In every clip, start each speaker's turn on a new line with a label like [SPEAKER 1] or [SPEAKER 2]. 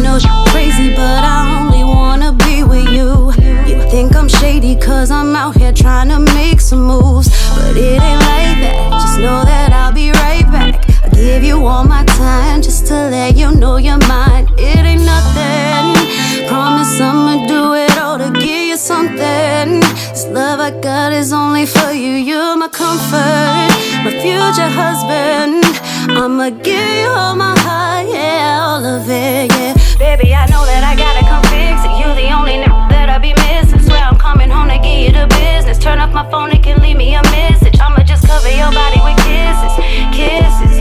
[SPEAKER 1] know she's crazy, but I only wanna be with you. You think I'm shady cause I'm out here trying to make some moves, but it ain't like that. Just know that I'll be right back. I give you all my time just to let you know you're mine. It ain't nothing, promise I'ma do it all to give you something. This love I got is only for you. You're my comfort, my future husband. I'ma give you all my heart, yeah, all of it, yeah. Baby, I know that I gotta come fix it. You the only nigga that I be missing. Swear I'm coming home to give you the business. Turn off my phone, it can leave me a message. I'ma just cover your body with kisses, kisses.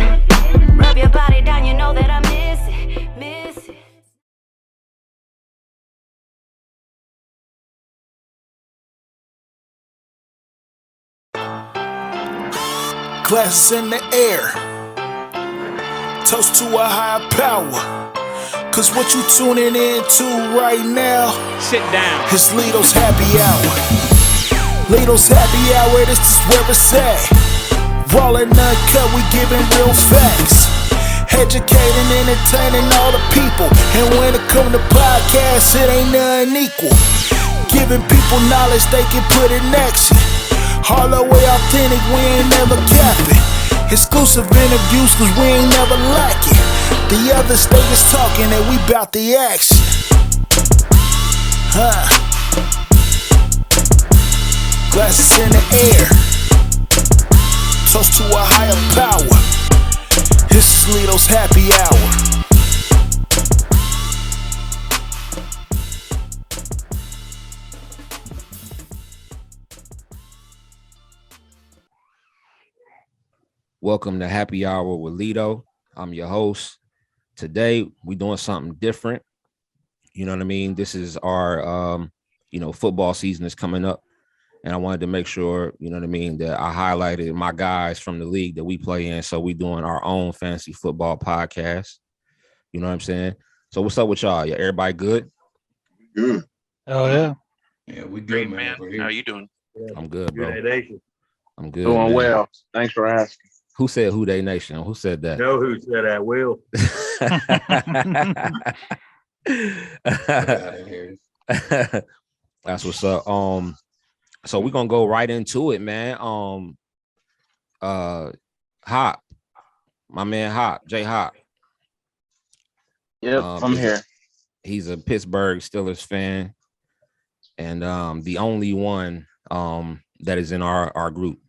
[SPEAKER 1] Rub your body down, you know that I miss it, miss it.
[SPEAKER 2] Glasses in the air, toast to a higher power. Cause what you tuning into right now,
[SPEAKER 3] sit down,
[SPEAKER 2] it's Lito's Happy Hour. Lito's Happy Hour, this is where it's at. Raw and uncut, we giving real facts. Educating, entertaining all the people. And when it come to podcasts, it ain't nothing equal. Giving people knowledge they can put in action. All the way authentic, we ain't never capping. Exclusive interviews, cause we ain't never lacking. The other state is talking and we bout the action. Glasses in the air, toast to a higher power. This is Lito's Happy Hour.
[SPEAKER 3] Welcome to Happy Hour with Lito. I'm your host. Today, we're doing something different. You know what I mean? This is our, football season is coming up. And I wanted to make sure, you know what I mean, that I highlighted my guys from the league that we play in. So we're doing our own fantasy football podcast. You know what I'm saying? So what's up with y'all? Yeah, everybody good?
[SPEAKER 4] Good.
[SPEAKER 5] Oh, yeah.
[SPEAKER 4] Yeah, we good,
[SPEAKER 6] Great,
[SPEAKER 4] man.
[SPEAKER 6] man. How are you doing?
[SPEAKER 3] I'm good, bro. I'm good.
[SPEAKER 6] Doing
[SPEAKER 3] man.
[SPEAKER 6] well. Thanks for asking.
[SPEAKER 3] Who said Who Dey Nation? Who said that?
[SPEAKER 7] Know who said that, Will?
[SPEAKER 3] That's what's up. So we're gonna go right into it, man. Hop, my man Hop, J Hop.
[SPEAKER 6] Yep, I'm here.
[SPEAKER 3] He's a Pittsburgh Steelers fan, and the only one that is in our group.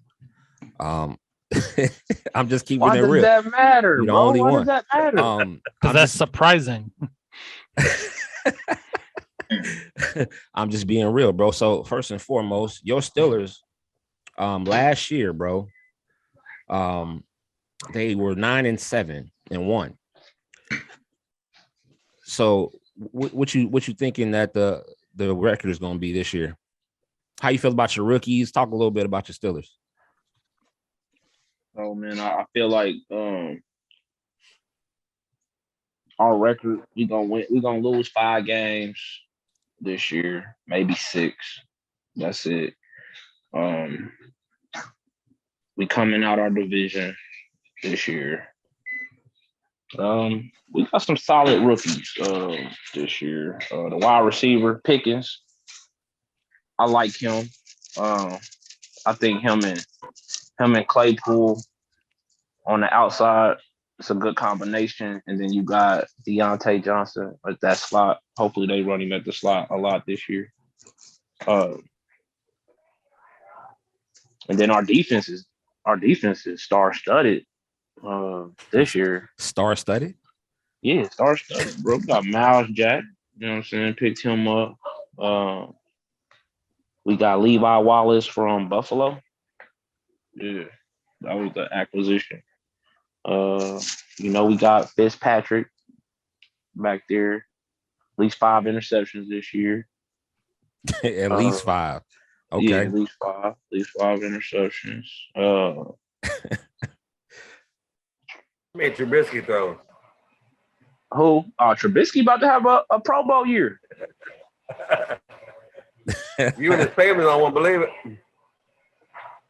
[SPEAKER 3] I'm just keeping it real.
[SPEAKER 6] Why does that matter?
[SPEAKER 3] You're the
[SPEAKER 6] bro?
[SPEAKER 3] only
[SPEAKER 6] Why
[SPEAKER 3] one.
[SPEAKER 6] does that matter?
[SPEAKER 5] Because that's surprising.
[SPEAKER 3] I'm just being real, bro. So first and foremost, your Steelers, last year, bro, they were 9-7-1. So what you thinking that the record is going to be this year? How you feel about your rookies? Talk a little bit about your Steelers.
[SPEAKER 6] Oh man, I feel like our record, we're gonna lose 5 games this year, maybe 6. That's it. We coming out our division this year. We got some solid rookies this year. The wide receiver, Pickens. I like him. I think him and Claypool on the outside, it's a good combination. And then you got Deontay Johnson at that slot. Hopefully they run him at the slot a lot this year. And then our defense is star-studded this year.
[SPEAKER 3] Star-studded?
[SPEAKER 6] Yeah, star-studded, bro. We got Miles Jack, you know what I'm saying? Picked him up. We got Levi Wallace from Buffalo. Yeah, that was the acquisition. We got Fitzpatrick back there. At least 5 interceptions this year.
[SPEAKER 3] At least 5. Okay.
[SPEAKER 6] Yeah, at least 5. At least 5 interceptions.
[SPEAKER 7] Made Trubisky throw.
[SPEAKER 6] Who? Trubisky about to have a Pro Bowl year.
[SPEAKER 7] You and his family don't want to believe it.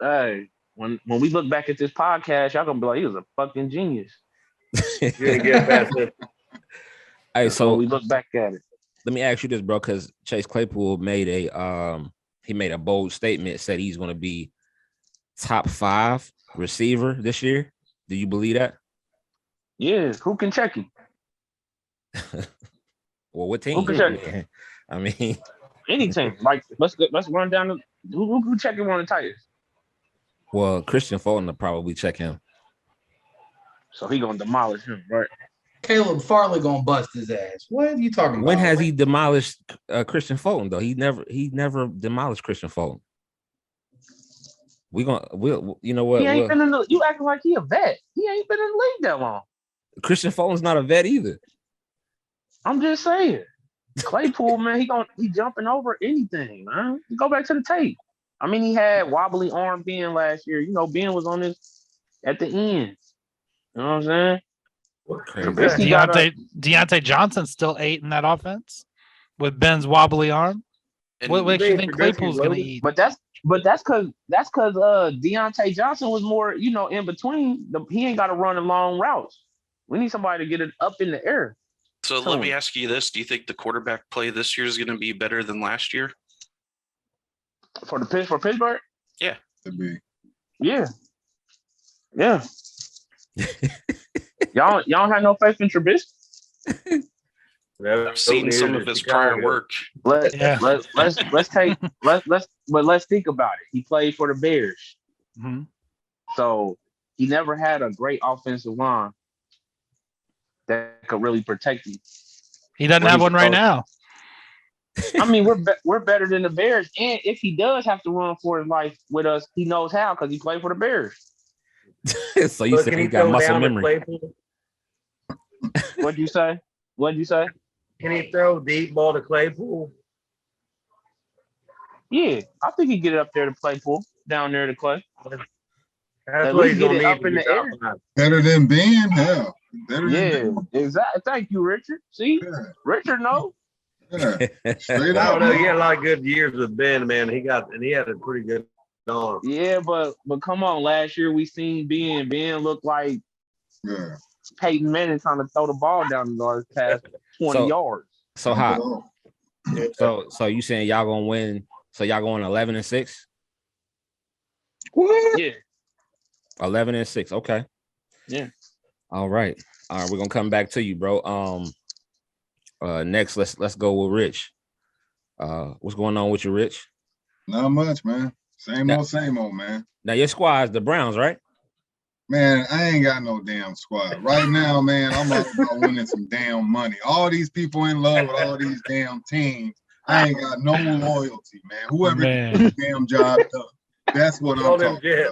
[SPEAKER 6] Hey, when we look back at this podcast, y'all gonna be like, he was a fucking genius.
[SPEAKER 7] You didn't get past it.
[SPEAKER 3] Hey,
[SPEAKER 6] So
[SPEAKER 3] so
[SPEAKER 6] we look back at it.
[SPEAKER 3] let me ask you this, bro, because Chase Claypool made a bold statement, said he's going to be top 5 receiver this year. Do you believe that?
[SPEAKER 6] Yeah, who can check him?
[SPEAKER 3] Well, what
[SPEAKER 6] Who
[SPEAKER 3] team?
[SPEAKER 6] can check him?
[SPEAKER 3] I mean,
[SPEAKER 6] Any team. Like let's run down the who check him on the Titans.
[SPEAKER 3] well, Christian Fulton will probably check him.
[SPEAKER 6] So he gonna demolish him, right?
[SPEAKER 8] Caleb Farley gonna bust his ass. What are you talking
[SPEAKER 3] When
[SPEAKER 8] about?
[SPEAKER 3] has he demolished Christian Fulton though? He never demolished Christian Fulton. We'll you know what?
[SPEAKER 6] He ain't been in the. You acting like he a vet. He ain't been in the league that long.
[SPEAKER 3] Christian Fulton's not a vet either.
[SPEAKER 6] I'm just saying. Claypool, man, he jumping over anything, man. Go back to the tape. I mean, he had wobbly arm Ben last year. You know, Ben was on this at the end. You know what I'm saying?
[SPEAKER 3] Crazy.
[SPEAKER 6] Trubisky
[SPEAKER 5] Deontay Johnson's still 8 in that offense with Ben's wobbly arm.
[SPEAKER 7] And
[SPEAKER 5] What makes you think
[SPEAKER 7] Trubisky's
[SPEAKER 5] Claypool's going to
[SPEAKER 7] loaded.
[SPEAKER 5] eat?
[SPEAKER 6] But that's because Deontay Johnson was more, you know, in between. He ain't got to run a long routes. We need somebody to get it up in the air.
[SPEAKER 9] So let me ask you this. Do you think the quarterback play this year is going to be better than last year?
[SPEAKER 6] For Pittsburgh?
[SPEAKER 9] Yeah.
[SPEAKER 4] Could be.
[SPEAKER 6] Yeah. Yeah. y'all don't have no faith in Trubisky?
[SPEAKER 9] I've seen some of his prior work.
[SPEAKER 6] Let's think about it. He played for the Bears.
[SPEAKER 5] Mm-hmm.
[SPEAKER 6] So he never had a great offensive line that could really protect him.
[SPEAKER 5] He doesn't have one right now.
[SPEAKER 6] I mean, we're better than the Bears, and if he does have to run for his life with us, he knows how because he played for the Bears.
[SPEAKER 3] So you said he got muscle memory.
[SPEAKER 6] What'd you say?
[SPEAKER 7] Can he throw deep ball to Claypool?
[SPEAKER 6] Yeah, I think he get it up there to Claypool, down there to Clay.
[SPEAKER 7] That's
[SPEAKER 6] At
[SPEAKER 7] what
[SPEAKER 6] least
[SPEAKER 7] he's
[SPEAKER 6] get
[SPEAKER 7] gonna
[SPEAKER 6] it
[SPEAKER 7] need
[SPEAKER 6] up
[SPEAKER 7] to
[SPEAKER 6] in the
[SPEAKER 7] get
[SPEAKER 6] air.
[SPEAKER 7] top 5.
[SPEAKER 4] Better than Ben? Hell. Better
[SPEAKER 6] Yeah,
[SPEAKER 4] than Ben.
[SPEAKER 6] exactly. Thank you, Richard. See,
[SPEAKER 4] Yeah.
[SPEAKER 6] Richard, no.
[SPEAKER 4] Yeah. Straight
[SPEAKER 7] I
[SPEAKER 4] up.
[SPEAKER 7] don't know. He
[SPEAKER 4] man.
[SPEAKER 7] had a lot of good years with Ben, man. He had a pretty good arm.
[SPEAKER 6] Yeah, but come on. Last year we seen Ben. Ben looked like
[SPEAKER 4] Yeah.
[SPEAKER 6] Peyton Manning trying to throw the ball down the past 20 yards.
[SPEAKER 3] So hot. So you saying y'all gonna win? So y'all going 11-6?
[SPEAKER 4] What?
[SPEAKER 6] Yeah.
[SPEAKER 3] 11-6. Okay.
[SPEAKER 6] Yeah.
[SPEAKER 3] All right. We're gonna come back to you, bro. Next, let's go with Rich. What's going on with you, Rich?
[SPEAKER 4] Not much, man. Same old, man.
[SPEAKER 3] Now your squad is the Browns, right?
[SPEAKER 4] Man, I ain't got no damn squad. Right now, man, I'm all about winning some damn money. All these people in love with all these damn teams. I ain't got no loyalty, man. Whoever gets the damn job done. That's what I'm talking about. Yeah,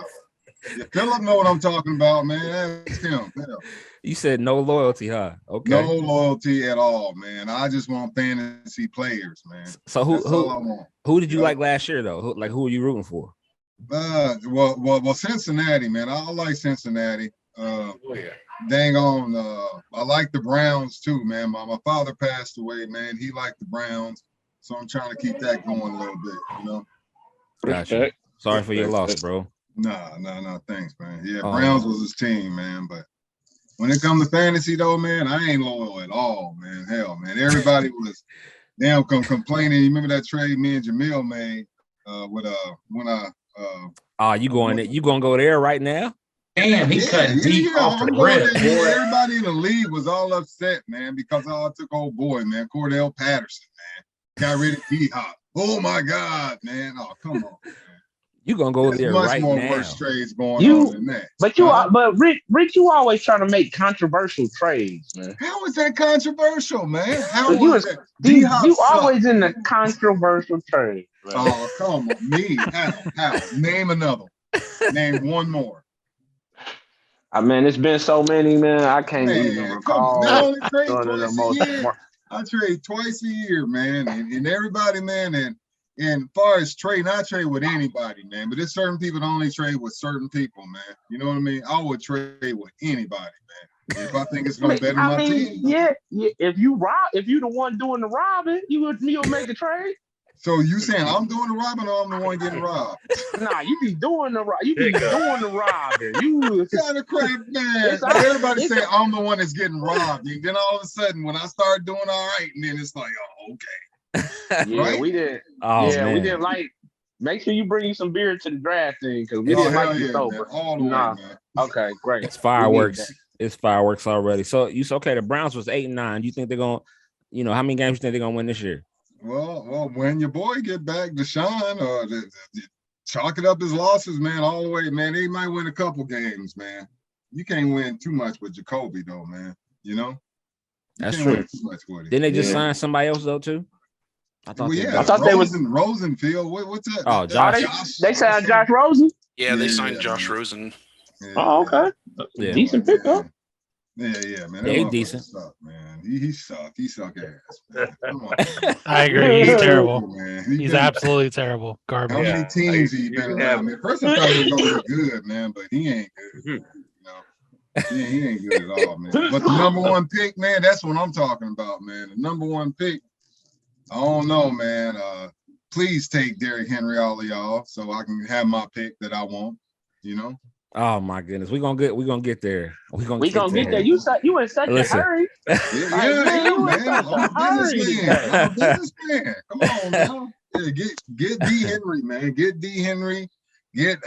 [SPEAKER 4] Philip know what I'm talking about, man. Ask him. Hell.
[SPEAKER 3] You said no loyalty, huh? Okay.
[SPEAKER 4] No loyalty at all, man. I just want fantasy players, man.
[SPEAKER 3] So who did you like last year though? Who are you rooting for?
[SPEAKER 4] Well, Cincinnati, man. I like Cincinnati. Dang on. I like the Browns too, man. My father passed away, man. He liked the Browns, so I'm trying to keep that going a little bit, you know.
[SPEAKER 3] Gotcha. Sorry for your loss, bro.
[SPEAKER 4] Nah. Thanks, man. Yeah, Browns was his team, man. But when it comes to fantasy, though, man, I ain't loyal at all, man. Hell, man. Everybody was damn complaining. You remember that trade me and Jamil made
[SPEAKER 3] you gonna go there right now?
[SPEAKER 8] Damn, he cut deep off the rip.
[SPEAKER 4] Everybody in the league was all upset, man, because I took old boy, man, Cordell Patterson, man. Got rid of D-Hop. Oh my God, man. Oh, come on, man.
[SPEAKER 3] You gonna go there right now?
[SPEAKER 4] Much more worse trades going on than that.
[SPEAKER 6] But Rick, you always trying to make controversial trades, man.
[SPEAKER 4] How is that controversial, man? How
[SPEAKER 6] you
[SPEAKER 4] is that?
[SPEAKER 6] You always in the controversial trade. Man.
[SPEAKER 4] Oh, come on, me. How? Name another. Name one more.
[SPEAKER 6] Man, it's been so many, man. I can't even recall.
[SPEAKER 4] I only trade twice a year. I trade twice a year, man, and everybody, man, and as far as trading, I trade with anybody, man. But there's certain people that only trade with certain people, man. You know what I mean? I would trade with anybody, man. If I think it's gonna better my team.
[SPEAKER 6] Yeah. If you the one doing the robbing, you'll make a trade.
[SPEAKER 4] So you saying I'm doing the robbing or I'm the one getting robbed?
[SPEAKER 6] Nah, you be doing the you be doing the robbing. You
[SPEAKER 4] kind of crap, man. Everybody say I'm the one that's getting robbed, and then all of a sudden, when I start doing all right, and then it's like, oh, okay.
[SPEAKER 6] Yeah,
[SPEAKER 4] right?
[SPEAKER 6] we did.
[SPEAKER 3] Oh,
[SPEAKER 6] yeah,
[SPEAKER 3] man.
[SPEAKER 6] we didn't like. Make sure you bring you some beer to the draft thing because we
[SPEAKER 3] It's-
[SPEAKER 6] didn't like
[SPEAKER 4] hell
[SPEAKER 6] you
[SPEAKER 4] yeah,
[SPEAKER 6] sober.
[SPEAKER 4] man. All the way,
[SPEAKER 6] Nah.
[SPEAKER 4] man.
[SPEAKER 6] Okay, great.
[SPEAKER 3] It's fireworks. It's fireworks already. So you said, okay, the Browns was 8-9. Do you think they're gonna, how many games you think they're gonna win this year?
[SPEAKER 4] Well, when your boy get back, Deshaun, or chalk it up his losses, man, all the way, man. They might win a couple games, man. You can't win too much with Jacoby, though, man. You know,
[SPEAKER 3] That's true.
[SPEAKER 4] Too much with him.
[SPEAKER 3] Didn't they just sign somebody else though too? I thought
[SPEAKER 6] they was
[SPEAKER 4] Rosenfield. What's that?
[SPEAKER 3] Oh, Josh.
[SPEAKER 6] They signed Josh Rosen.
[SPEAKER 9] Yeah, they signed Josh Rosen.
[SPEAKER 4] Yeah,
[SPEAKER 6] Oh, okay.
[SPEAKER 3] Yeah.
[SPEAKER 6] Decent pickup.
[SPEAKER 4] Yeah, man.
[SPEAKER 3] Yeah, he
[SPEAKER 4] That
[SPEAKER 3] decent.
[SPEAKER 4] suck, man. He sucked. He suck ass, man. Come on.
[SPEAKER 5] I agree. He's terrible.
[SPEAKER 4] Man.
[SPEAKER 5] He's absolutely terrible. Garbage.
[SPEAKER 4] How many teams he been around? Man, first I thought he was gonna be good, man, but he ain't good. He ain't good at all, man. But the number one pick, man, that's what I'm talking about, man. The number one pick. I don't know, man. Please take Derrick Henry, all of y'all, so I can have my pick that I want.
[SPEAKER 3] Oh my goodness, we're gonna get there. We're gonna
[SPEAKER 6] get there. You in such a hurry.
[SPEAKER 4] Yeah, man. I'm a businessman. Come on now. Yeah, get D Henry, man. Get D Henry. Get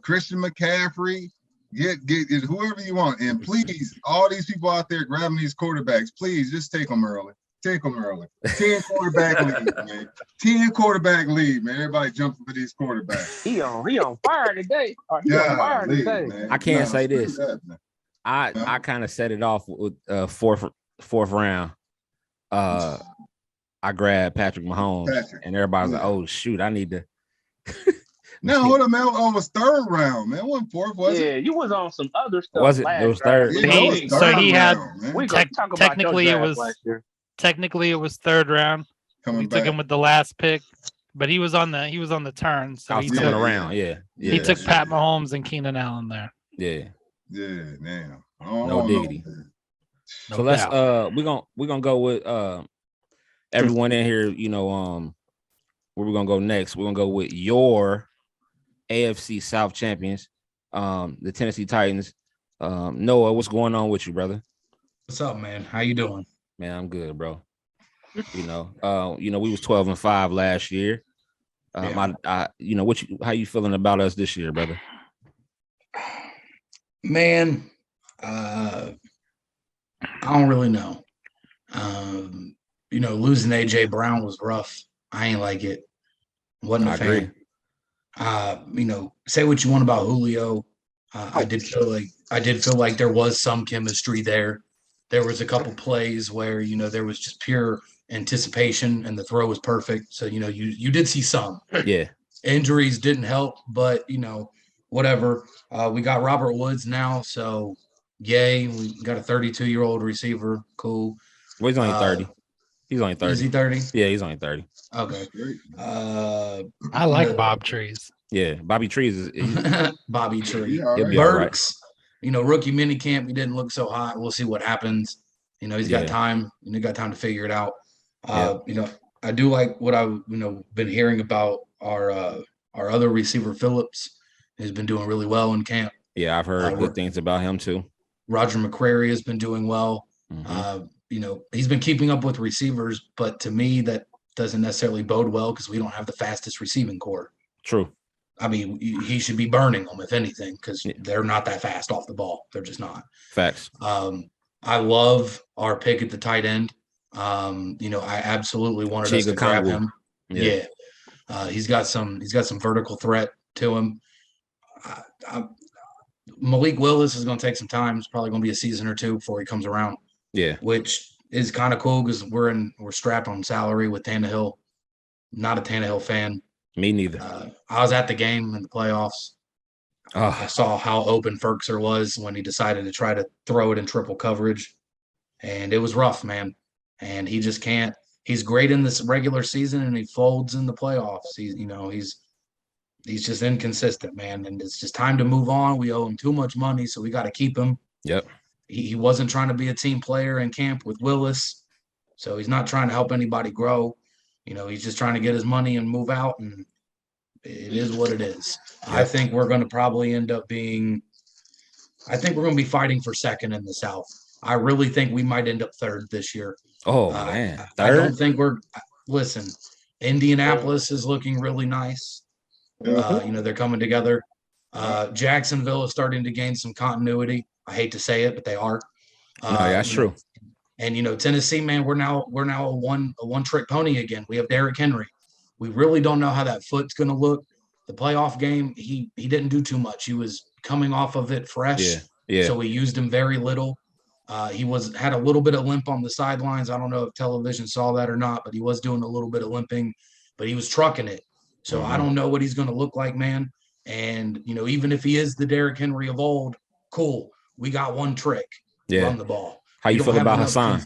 [SPEAKER 4] Christian McCaffrey. Get whoever you want. And please, all these people out there grabbing these quarterbacks, please just take them early. 10 quarterback lead, man. 10 quarterback lead, man. Everybody jumping for these quarterbacks.
[SPEAKER 6] He on fire today.
[SPEAKER 4] Man.
[SPEAKER 3] I can't say this. I kind of set it off with fourth round. I grabbed Patrick Mahomes, and everybody's like, "Oh shoot, I need to."
[SPEAKER 4] No, hold on, man. It was third round, man. It wasn't fourth, was it?
[SPEAKER 6] Yeah, you was on some other stuff.
[SPEAKER 3] Was it? It was third.
[SPEAKER 5] So he had.
[SPEAKER 6] Technically,
[SPEAKER 5] it was third round. We took him with the last pick, but he was on the turn. So
[SPEAKER 3] I was coming around. Yeah.
[SPEAKER 5] He took Pat Mahomes and Keenan Allen there.
[SPEAKER 3] Yeah.
[SPEAKER 4] Yeah, damn.
[SPEAKER 3] No diggity. So let's we're gonna go with everyone in here. Where we're gonna go next? We're gonna go with your AFC South champions, the Tennessee Titans. Noah, what's going on with you, brother?
[SPEAKER 8] What's up, man? How you doing?
[SPEAKER 3] Man, I'm good, bro. We was 12-5 last year. How you feeling about us this year, brother?
[SPEAKER 8] Man, I don't really know. Losing AJ Brown was rough. I ain't like it. Wasn't a fan. Say what you want about Julio. I did feel like there was some chemistry there. There was a couple plays where there was just pure anticipation and the throw was perfect. So you did see some.
[SPEAKER 3] Yeah.
[SPEAKER 8] Injuries didn't help, but whatever. We got Robert Woods now, so yay. We got a 32-year-old receiver. Cool.
[SPEAKER 3] Well, he's only 30. He's only 30.
[SPEAKER 8] Is he 30?
[SPEAKER 3] Yeah, he's only 30.
[SPEAKER 8] Okay.
[SPEAKER 5] I like Bob Trees.
[SPEAKER 3] Yeah, Bobby Trees is
[SPEAKER 8] Bobby Tree.
[SPEAKER 3] He'll be
[SPEAKER 8] Burks, rookie mini camp, he didn't look so hot. We'll see what happens. He's got time. Got time to figure it out. I do like what I've been hearing about our other receiver Phillips. He's been doing really well in camp.
[SPEAKER 3] Yeah, I've heard good things about him too.
[SPEAKER 8] Roger McCrary has been doing well.
[SPEAKER 3] Mm-hmm.
[SPEAKER 8] He's been keeping up with receivers, but to me that doesn't necessarily bode well because we don't have the fastest receiving core.
[SPEAKER 3] True.
[SPEAKER 8] I mean, he should be burning them if anything, because they're not that fast off the ball. They're just not.
[SPEAKER 3] Facts.
[SPEAKER 8] I love our pick at the tight end. I absolutely wanted us to grab him. Yeah. He's got some vertical threat to him. Malik Willis is going to take some time. It's probably going to be a season or two before he comes around.
[SPEAKER 3] Yeah.
[SPEAKER 8] Which is kind of cool because we're strapped on salary with Tannehill. Not a Tannehill fan.
[SPEAKER 3] Me neither.
[SPEAKER 8] I was at the game in the playoffs. I saw how open Ferkser was when he decided to try to throw it in triple coverage. And it was rough, man. And he just can't. He's great in this regular season and he folds in the playoffs. He's just inconsistent, man. And it's just time to move on. We owe him too much money, so we got to keep him.
[SPEAKER 3] Yep.
[SPEAKER 8] He wasn't trying to be a team player in camp with Willis. So he's not trying to help anybody grow. He's just trying to get his money and move out, and it is what it is. Yep. I think we're going to probably end up being – I think we're going to be fighting for second in the South. I really think we might end up third this year.
[SPEAKER 3] Oh, man. Third?
[SPEAKER 8] I don't think we're – listen, Indianapolis is looking really nice. They're coming together. Jacksonville is starting to gain some continuity. I hate to say it, but they are.
[SPEAKER 3] No, that's true.
[SPEAKER 8] And Tennessee, man, we're now a one trick pony again. We have Derrick Henry. We really don't know how that foot's going to look. The playoff game, he didn't do too much. He was coming off of it fresh.
[SPEAKER 3] Yeah.
[SPEAKER 8] So we used him very little. He had a little bit of limp on the sidelines. I don't know if television saw that or not, but he was doing a little bit of limping, but he was trucking it. So I don't know what he's going to look like, man. And, even if he is the Derrick Henry of old, cool. We got one trick. Run the ball.
[SPEAKER 3] How you feel about Hassan?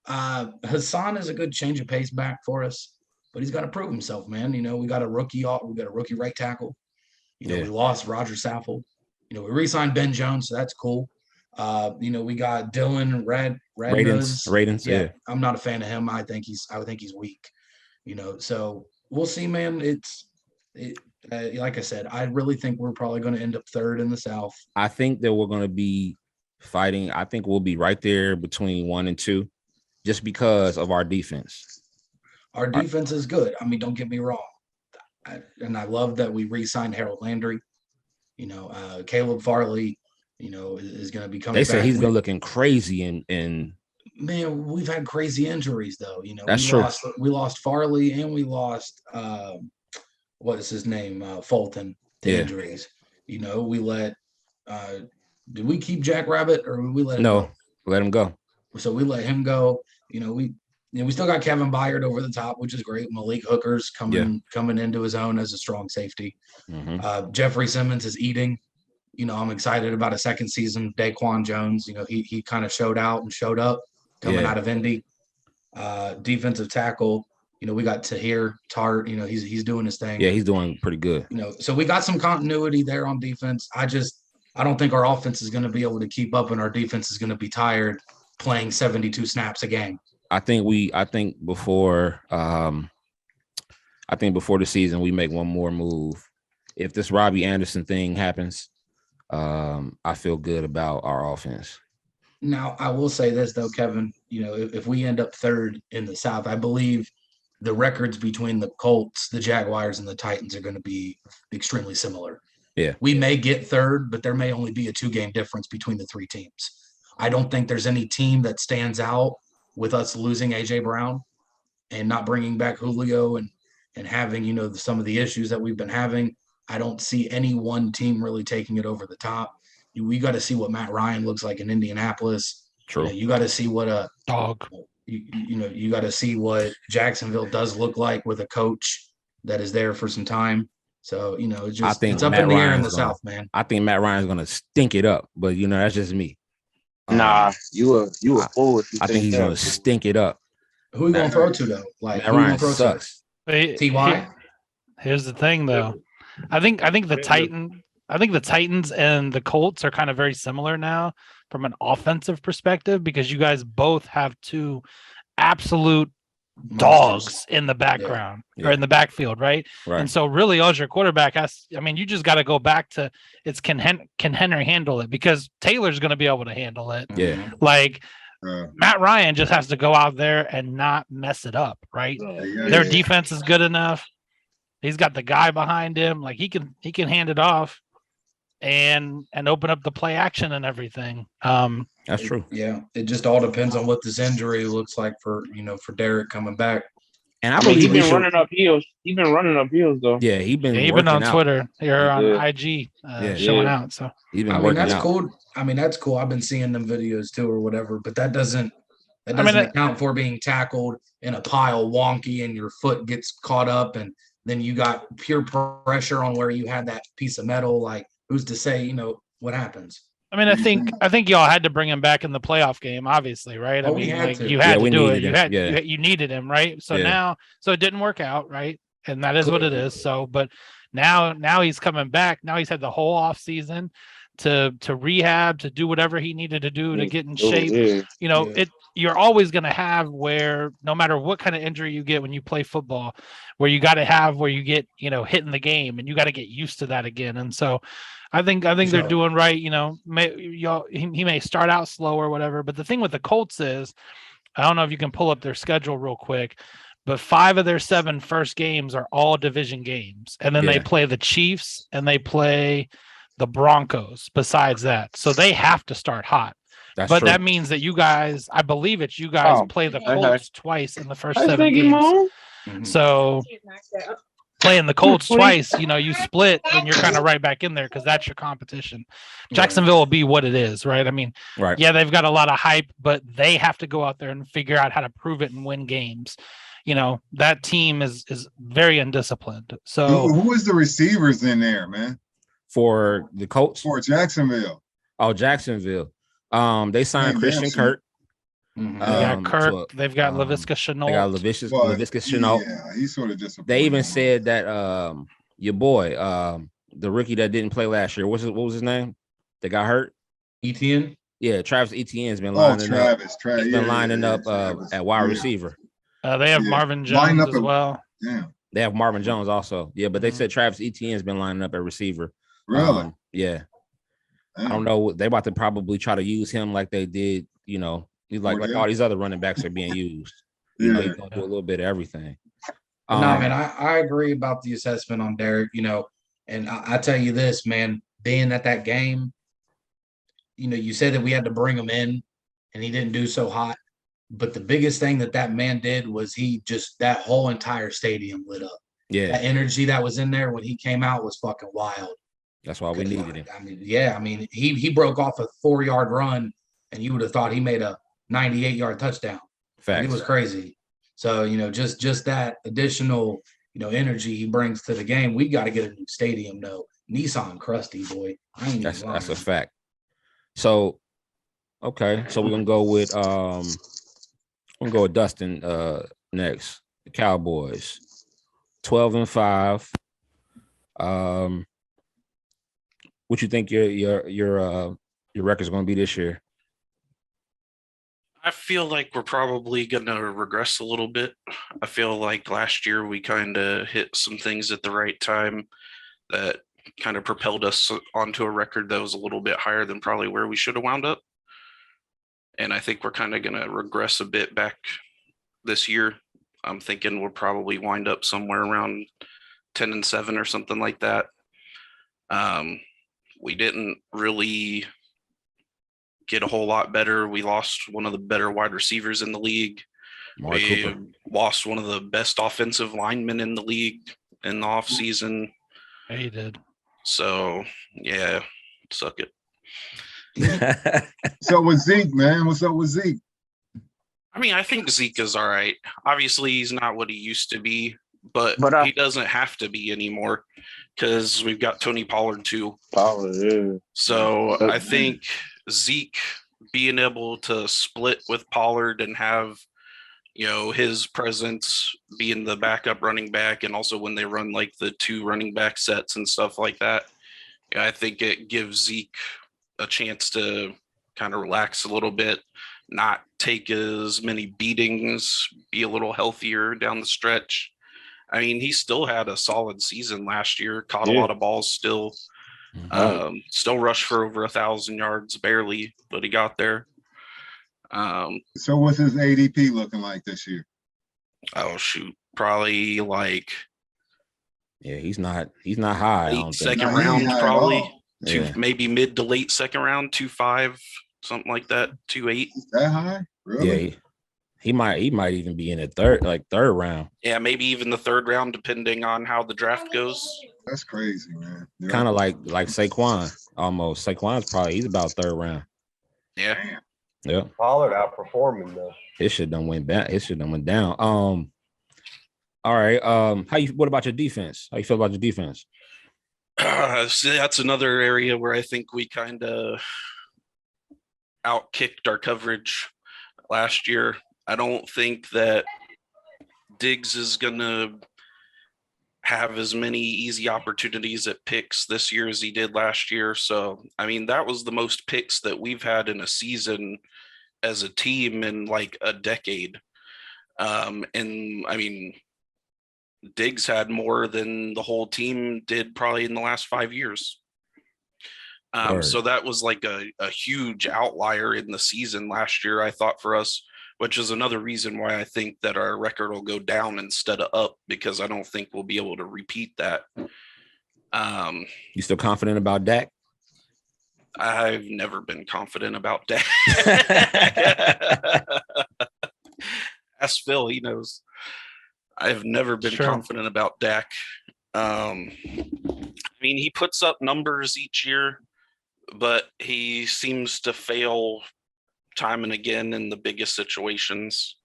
[SPEAKER 8] Hassan is a good change of pace back for us, but he's got to prove himself, man. We got a rookie right tackle. We lost Roger Saffold. We re-signed Ben Jones, so that's cool. We got Dylan
[SPEAKER 3] Radins. Yeah.
[SPEAKER 8] I'm not a fan of him. I think he's weak. So we'll see, man. Like I said, I really think we're probably going to end up third in the South.
[SPEAKER 3] I think that we're going to be fighting. I think we'll be right there between 1 and 2, just because of our defense.
[SPEAKER 8] Our defense is good. I mean, don't get me wrong. I love that we re-signed Harold Landry. Caleb Farley, is going to be coming back.
[SPEAKER 3] They say he's been looking crazy and
[SPEAKER 8] man, we've had crazy injuries though.
[SPEAKER 3] That's true.
[SPEAKER 8] We lost Farley and we lost what is his name? Fulton to injuries. We let did we keep Jack Rabbit or we let him go?
[SPEAKER 3] Let him go.
[SPEAKER 8] So we let him go. We still got Kevin Byard over the top, which is great. Malik Hooker's coming into his own as a strong safety. Jeffrey Simmons is eating. I'm excited about a second season. Daquan Jones, he kind of showed out and showed up coming out of Indy. Defensive tackle, we got Tahir Tart. He's doing his thing.
[SPEAKER 3] Yeah, he's doing pretty good.
[SPEAKER 8] So we got some continuity there on defense. I don't think our offense is going to be able to keep up, and our defense is going to be tired playing 72 snaps a game.
[SPEAKER 3] I think before the season we make one more move. If this Robbie Anderson thing happens, I feel good about our offense.
[SPEAKER 8] Now, I will say this though, Kevin, if we end up third in the South, I believe the records between the Colts, the Jaguars, and the Titans are going to be extremely similar.
[SPEAKER 3] Yeah.
[SPEAKER 8] We may get third, but there may only be a 2-game difference between the three teams. I don't think there's any team that stands out with us losing A.J. Brown and not bringing back Julio and having, some of the issues that we've been having. I don't see any one team really taking it over the top. We got to see what Matt Ryan looks like in Indianapolis.
[SPEAKER 3] True.
[SPEAKER 8] You got to see what a
[SPEAKER 5] dog.
[SPEAKER 8] You got to see what Jacksonville does look like with a coach that is there for some time. So, it's up in the air in the South, man.
[SPEAKER 3] I think Matt Ryan's going to stink it up, but, that's just me.
[SPEAKER 6] Nah, you a fool if you
[SPEAKER 3] I think he's going to stink it up.
[SPEAKER 8] Who are you going to throw to, though?
[SPEAKER 3] Matt Ryan sucks.
[SPEAKER 8] T.Y.?
[SPEAKER 5] Here's the thing, though. I think the Titans and the Colts are kind of very similar now from an offensive perspective because you guys both have two absolute dogs in the background or in the backfield, right? And so really all your quarterback you just got to go back to can Henry handle it, because Taylor's going to be able to handle it. Matt Ryan just has to go out there and not mess it up, right? Their defense is good enough. He's got the guy behind him, like he can hand it off and open up the play action and everything.
[SPEAKER 3] That's true.
[SPEAKER 8] Yeah, it just all depends on what this injury looks like for Derrick coming back.
[SPEAKER 3] And I believe
[SPEAKER 6] he's been running up heels. He's been running up heels though.
[SPEAKER 3] Yeah, he's been
[SPEAKER 5] on
[SPEAKER 3] out.
[SPEAKER 5] Twitter or on IG showing out. So
[SPEAKER 8] that's cool. That's cool. I've been seeing them videos too or whatever, but that doesn't account for being tackled in a pile wonky and your foot gets caught up and then you got pure pressure on where you had that piece of metal. Like, who's to say, what happens?
[SPEAKER 5] I think y'all had to bring him back in the playoff game, obviously, right?
[SPEAKER 8] We had to.
[SPEAKER 5] You had to do it. You needed him, right? So now it didn't work out, right? And that is what it is. So, but now he's coming back. Now he's had the whole off season to rehab, to do whatever he needed to do to get in shape. you're always going to have where no matter what kind of injury you get when you play football, where you got to have where you get, hit in the game, and you got to get used to that again. And so I think they're doing right. He may start out slow or whatever, but the thing with the Colts is, I don't know if you can pull up their schedule real quick, but 5 of their 7 first games are all division games. And then they play the Chiefs and they play the Broncos besides that. So they have to start hot. But true. That means that you guys, I believe it's you guys play the Colts twice in the first 7 games. So playing the Colts twice, you split and you're kind of right back in there because that's your competition. Jacksonville will be what it is, right? I mean, yeah, they've got a lot of hype, but they have to go out there and figure out how to prove it and win games. That team is very undisciplined. So
[SPEAKER 4] who is the receivers in there, man?
[SPEAKER 3] For the Colts?
[SPEAKER 4] For Jacksonville.
[SPEAKER 3] Oh, Jacksonville. They signed Christian Kirk.
[SPEAKER 5] They got Kirk. They've got Laviska Shenault.
[SPEAKER 3] They got Laviska Shenault.
[SPEAKER 4] Yeah, he's sort of disappointed.
[SPEAKER 3] They even said that your boy, the rookie that didn't play last year, what was his name? That got hurt?
[SPEAKER 8] Etienne.
[SPEAKER 3] Yeah, Travis Etienne's been lining up. He's been lining up at wide receiver.
[SPEAKER 5] They have Marvin Jones as well.
[SPEAKER 4] Yeah,
[SPEAKER 3] they have Marvin Jones also. Yeah, but they said Travis Etienne's been lining up at receiver.
[SPEAKER 4] Really?
[SPEAKER 3] Yeah. I don't know. They about to probably try to use him like they did. He's like all these other running backs are being used. He's gonna do a little bit of everything.
[SPEAKER 8] No, man, I agree about the assessment on Derek. And I tell you this, man, being at that game, you said that we had to bring him in, and he didn't do so hot. But the biggest thing that man did was that whole entire stadium lit up.
[SPEAKER 3] Yeah,
[SPEAKER 8] that energy that was in there when he came out was fucking wild.
[SPEAKER 3] That's why we needed him.
[SPEAKER 8] I mean, he broke off a 4-yard run, and you would have thought he made a 98-yard touchdown.
[SPEAKER 3] Facts.
[SPEAKER 8] It was crazy. So, just that additional, energy he brings to the game. We got to get a new stadium, though. Nissan crusty, boy.
[SPEAKER 3] That's a fact. So, okay. So we're gonna go with Dustin next. The Cowboys, 12-5. What you think your record's going to be this year?
[SPEAKER 9] I feel like we're probably going to regress a little bit. I feel like last year we kind of hit some things at the right time that kind of propelled us onto a record that was a little bit higher than probably where we should have wound up. And I think we're kind of going to regress a bit back this year. I'm thinking we'll probably wind up somewhere around 10-7 or something like that. We didn't really get a whole lot better. We lost one of the better wide receivers in the league. We lost one of the best offensive linemen in the league in the offseason.
[SPEAKER 5] Yeah, he did.
[SPEAKER 9] So, yeah, suck it.
[SPEAKER 4] So with Zeke, man, what's up with Zeke?
[SPEAKER 9] I mean, I think Zeke is all right. Obviously, he's not what he used to be, but he doesn't have to be anymore because we've got Tony Pollard too. So I think Zeke being able to split with Pollard and have, his presence being the backup running back, and also when they run like the 2 running back sets and stuff like that, I think it gives Zeke a chance to kind of relax a little bit, not take as many beatings, be a little healthier down the stretch. I mean, he still had a solid season last year, caught a lot of balls still. Still rushed for over 1,000 yards, barely, but he got there.
[SPEAKER 4] So what's his ADP looking like this year?
[SPEAKER 9] Oh shoot, probably like
[SPEAKER 3] he's not high.
[SPEAKER 9] Second round, probably maybe mid to late second round, 2.5, something like that, 2.8.
[SPEAKER 4] That high? Really?
[SPEAKER 3] Yeah. He might even be in the third round.
[SPEAKER 9] Yeah, maybe even the third round, depending on how the draft goes.
[SPEAKER 4] That's crazy, man. Yeah.
[SPEAKER 3] Kind of like Saquon, almost. He's about third round.
[SPEAKER 9] Yeah.
[SPEAKER 4] Damn.
[SPEAKER 3] Yeah.
[SPEAKER 10] Pollard outperforming though.
[SPEAKER 3] It should done went back. It should done went down. All right. What about your defense? How you feel about your defense?
[SPEAKER 9] See, that's another area where I think we kind of outkicked our coverage last year. I don't think that Diggs is going to have as many easy opportunities at picks this year as he did last year. So, I mean, that was the most picks that we've had in a season as a team in like a decade. And I mean, Diggs had more than the whole team did probably in the last 5 years. So that was like a huge outlier in the season last year, I thought, for us, which is another reason why I think that our record will go down instead of up, because I don't think we'll be able to repeat that.
[SPEAKER 3] You still confident about Dak?
[SPEAKER 9] I've never been confident about Dak. Ask Phil, he knows. I've never been confident about Dak. I mean, he puts up numbers each year, but he seems to fail time and again in the biggest situations.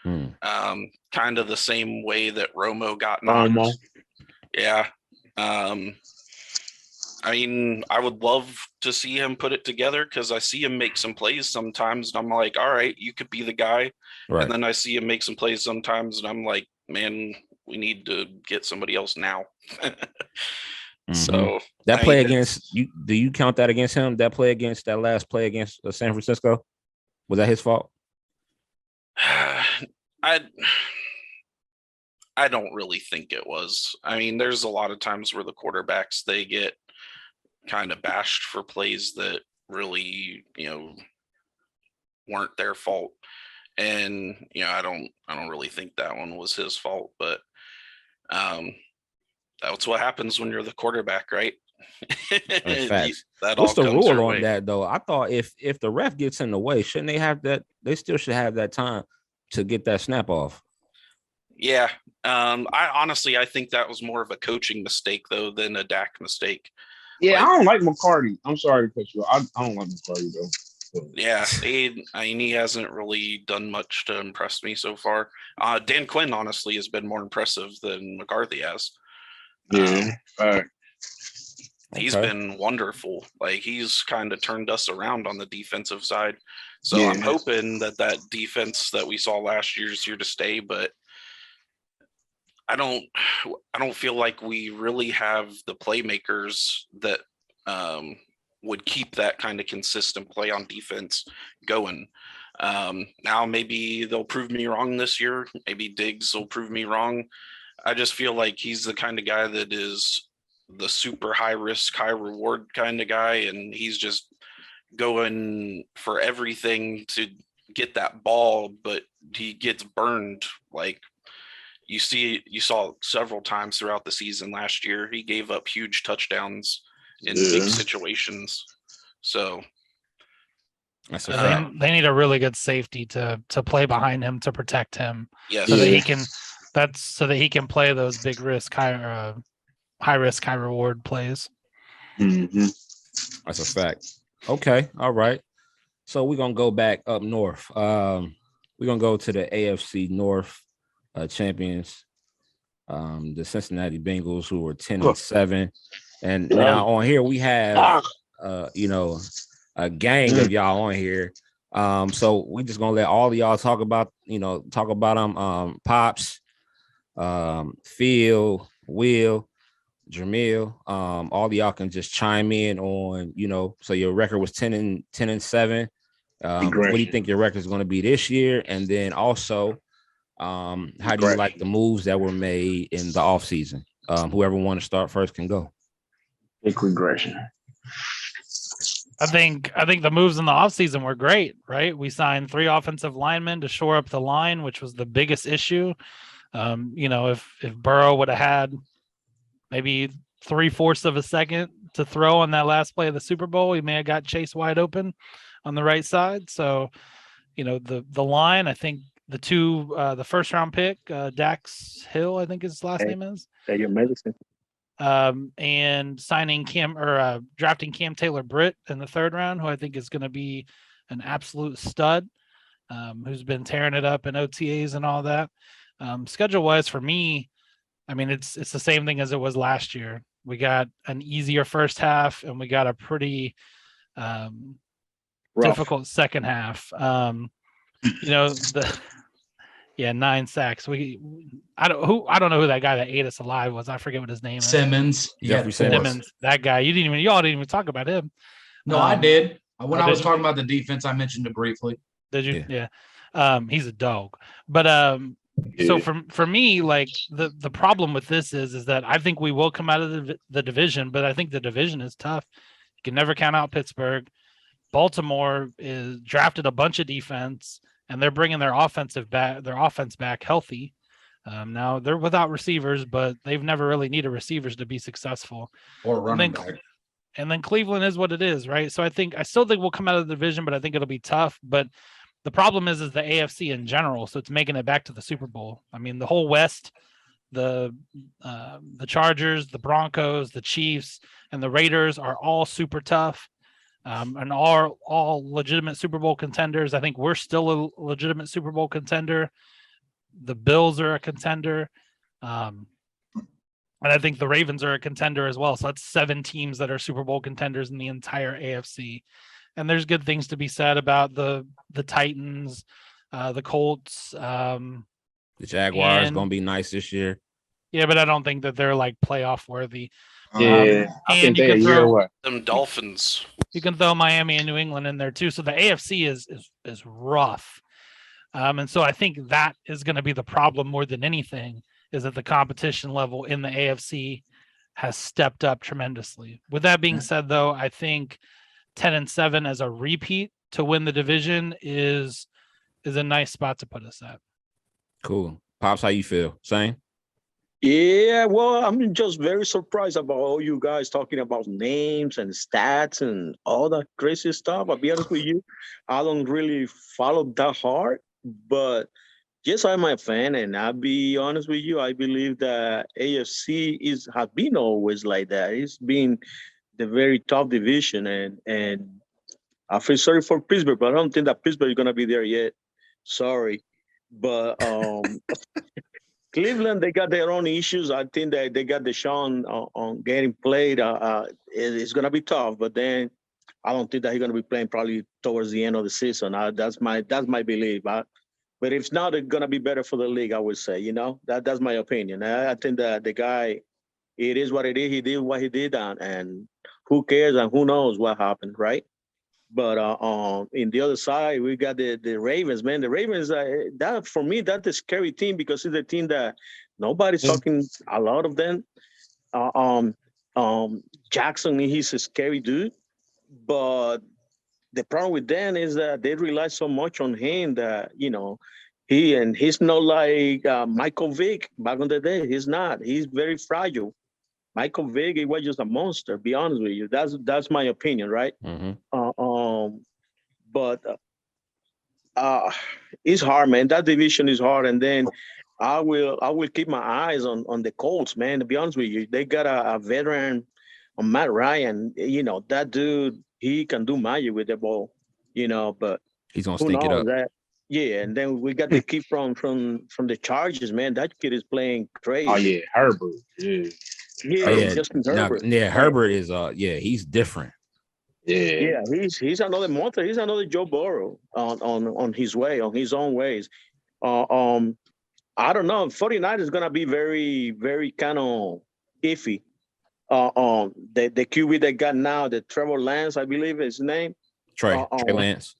[SPEAKER 9] Kind of the same way that Romo got knocked. Yeah. I mean, I would love to see him put it together, because I see him make some plays sometimes, and I'm like, all right, you could be the guy. Right. And then I see him make some plays sometimes, and I'm like, man, we need to get somebody else now. So
[SPEAKER 3] that play against you, do you count that against him? That play against that last play against San Francisco, was that his fault?
[SPEAKER 9] I don't really think it was. I mean, there's a lot of times where the quarterbacks, they get kind of bashed for plays that really, weren't their fault. And, I don't really think that one was his fault, but that's what happens when you're the quarterback, right?
[SPEAKER 3] Facts. What's the rule on that, though? I thought if the ref gets in the way, shouldn't they have that? They still should have that time to get that snap off.
[SPEAKER 9] Yeah. I think that was more of a coaching mistake, though, than a Dak mistake.
[SPEAKER 6] Yeah, I don't like McCarty. I'm sorry to cut you off. I don't like McCarty, though.
[SPEAKER 9] Yeah, he hasn't really done much to impress me so far. Dan Quinn, honestly, has been more impressive than McCarthy has.
[SPEAKER 6] Yeah,
[SPEAKER 9] he's been wonderful. Like, he's kind of turned us around on the defensive side. So I'm hoping that defense that we saw last year is here to stay, but I don't feel like we really have the playmakers that would keep that kind of consistent play on defense going. Now maybe they'll prove me wrong this year. Maybe Diggs will prove me wrong. I just feel like he's the kind of guy that is the super high risk, high reward kind of guy. And he's just going for everything to get that ball, but he gets burned. Like, you saw several times throughout the season last year, he gave up huge touchdowns in big situations. So
[SPEAKER 5] they need a really good safety to play behind him to protect him.
[SPEAKER 9] Yes.
[SPEAKER 5] So that he can play those big risk, high risk, high reward plays.
[SPEAKER 3] That's a fact. Okay. All right. So we're gonna go back up north. We're gonna go to the AFC North champions, the Cincinnati Bengals, who were 10-7. And now on here we have a gang of y'all on here. So we just gonna let all of y'all talk about them. Pops, Phil, Will, Jamil, all of y'all can just chime in on, so your record was 10-7. What do you think your record is going to be this year? And then also, how do you like the moves that were made in the offseason? Whoever want to start first can go.
[SPEAKER 6] Big regression.
[SPEAKER 5] I think the moves in the offseason were great, right? We signed 3 offensive linemen to shore up the line, which was the biggest issue. If Burrow would have had maybe 3/4 of a second to throw on that last play of the Super Bowl, he may have got Chase wide open on the right side. So, the line, I think the first round pick, Dax Hill, I think his last name is. And signing drafting Cam Taylor-Britt in the 3rd round, who I think is going to be an absolute stud, who's been tearing it up in OTAs and all that. Schedule-wise for me, I mean, it's the same thing as it was last year. We got an easier first half, and we got a pretty difficult second half. 9 sacks. I don't know who that guy that ate us alive was. I forget what his name is.
[SPEAKER 8] Simmons.
[SPEAKER 3] Jeffrey Simmons.
[SPEAKER 5] That guy. Y'all didn't even talk about him.
[SPEAKER 8] No, I did. When I was talking about the defense, I mentioned it briefly.
[SPEAKER 5] Did you? Yeah. He's a dog. But so for me, like the problem with this is that I think we will come out of the division, but I think the division is tough. You can never count out Pittsburgh. Baltimore is drafted a bunch of defense, and they're bringing their offense back healthy. Now they're without receivers, but they've never really needed receivers to be successful.
[SPEAKER 8] Or running back.
[SPEAKER 5] And then Cleveland is what it is, right? So I still think we'll come out of the division, but I think it'll be tough. But the problem is the AFC in general. So it's making it back to the Super Bowl. I mean, the whole West, the Chargers, the Broncos, the Chiefs, and the Raiders are all super tough. And are all legitimate Super Bowl contenders. I think we're still a legitimate Super Bowl contender. The Bills are a contender. And I think the Ravens are a contender as well. So that's 7 teams that are Super Bowl contenders in the entire AFC. And there's good things to be said about the Titans, the Colts.
[SPEAKER 3] The Jaguars going to be nice this year.
[SPEAKER 5] Yeah, but I don't think that they're like playoff worthy.
[SPEAKER 6] I think they're a year away.
[SPEAKER 9] Them Dolphins.
[SPEAKER 5] You can throw Miami and New England in there too. So the AFC is rough. And so I think that is going to be the problem more than anything, is that the competition level in the AFC has stepped up tremendously. With that being said, though, I think 10-7 as a repeat to win the division is a nice spot to put us at.
[SPEAKER 3] Cool. Pops, how you feel? Same?
[SPEAKER 11] Yeah, well, I'm just very surprised about all you guys talking about names and stats and all that crazy stuff. I'll be honest with you, I don't really follow that hard, but yes, I'm a fan, and I'll be honest with you, I believe that AFC has been always like that. It's been the very top division, and I feel sorry for Pittsburgh, but I don't think that Pittsburgh is gonna be there yet. Sorry, but Cleveland, they got their own issues. I think that they got Deshaun on getting played. It's going to be tough, but then I don't think that he's going to be playing probably towards the end of the season. That's my belief. But if not, it's going to be better for the league, I would say. That's my opinion. I think that the guy, it is what it is. He did what he did, and who cares and who knows what happened, right? But in the other side, we got the Ravens, man. The Ravens, that for me, that's a scary team because it's a team that nobody's talking a lot of them. Jackson, he's a scary dude. But the problem with them is that they rely so much on him that, he's not like Michael Vick back in the day. He's not. He's very fragile. Michael Vick, he was just a monster, be honest with you. That's my opinion, right?
[SPEAKER 3] Mm-hmm.
[SPEAKER 11] But it's hard, man. That division is hard. And then I will keep my eyes on the Colts, man, to be honest with you. They got a veteran, Matt Ryan. That dude, he can do magic with the ball, but
[SPEAKER 3] he's going to stink it up.
[SPEAKER 11] Yeah, and then we got the kid from the Chargers, man. That kid is playing crazy.
[SPEAKER 6] Oh, yeah, Herbert. Yeah,
[SPEAKER 11] Justin Herbert.
[SPEAKER 3] Herbert is he's different.
[SPEAKER 11] Yeah, he's another monster. He's another Joe Burrow on his way, on his own ways. I don't know. 49 is gonna be very, very kind of iffy. The QB they got now, the Trevor Lance, I believe is his name.
[SPEAKER 3] Trey Lance.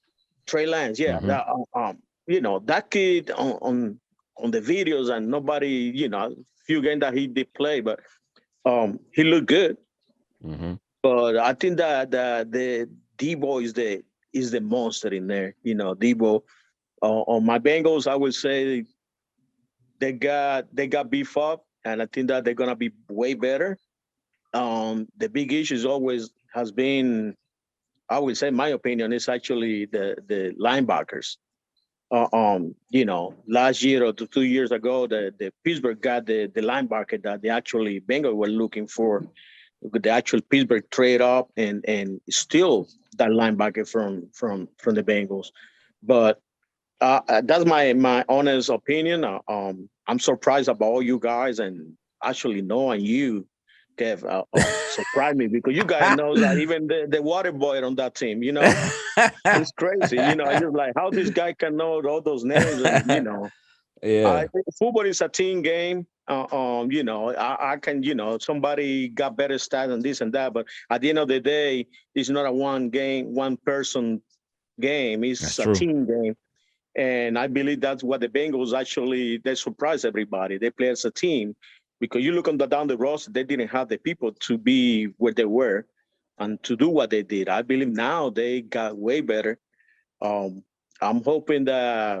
[SPEAKER 11] Trey Lance, yeah.
[SPEAKER 3] Mm-hmm.
[SPEAKER 11] That kid on the videos, and nobody, few games that he did play, but he looked good.
[SPEAKER 3] Mm-hmm.
[SPEAKER 11] But I think that the Debo is the monster in there. Debo. On my Bengals, I would say they got beef up, and I think that they're gonna be way better. The big issue always has been, I would say, my opinion, is actually the linebackers. Last year or 2 years ago, the Pittsburgh got the linebacker that the actually Bengals were looking for. The actual Pittsburgh trade up and steal that linebacker from the Bengals. But that's my honest opinion. I'm surprised about all you guys, and actually knowing you, Kev, surprised me because you guys know that even the water boy on that team, it's crazy. I just like how this guy can know all those names. And,
[SPEAKER 3] Yeah.
[SPEAKER 11] Football is a team game. I can, somebody got better stats and this and that, but at the end of the day, it's not a one person game. It's a team game. And I believe that's what the Bengals actually, they surprised everybody. They play as a team because you look on down the roster, they didn't have the people to be where they were and to do what they did. I believe now they got way better. I'm hoping that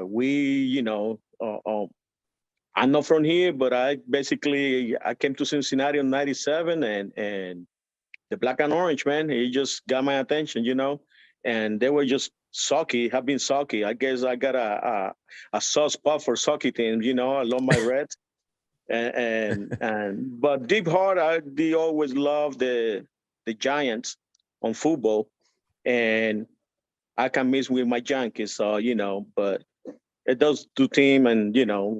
[SPEAKER 11] I'm not from here, but I came to Cincinnati in '97, and the black and orange, man, it just got my attention, and they were just have been sulky. I guess I got a soft spot for sulky teams, I love my Reds, but deep heart, I always love the Giants on football, and I can miss with my Yankees, so but it does to team, and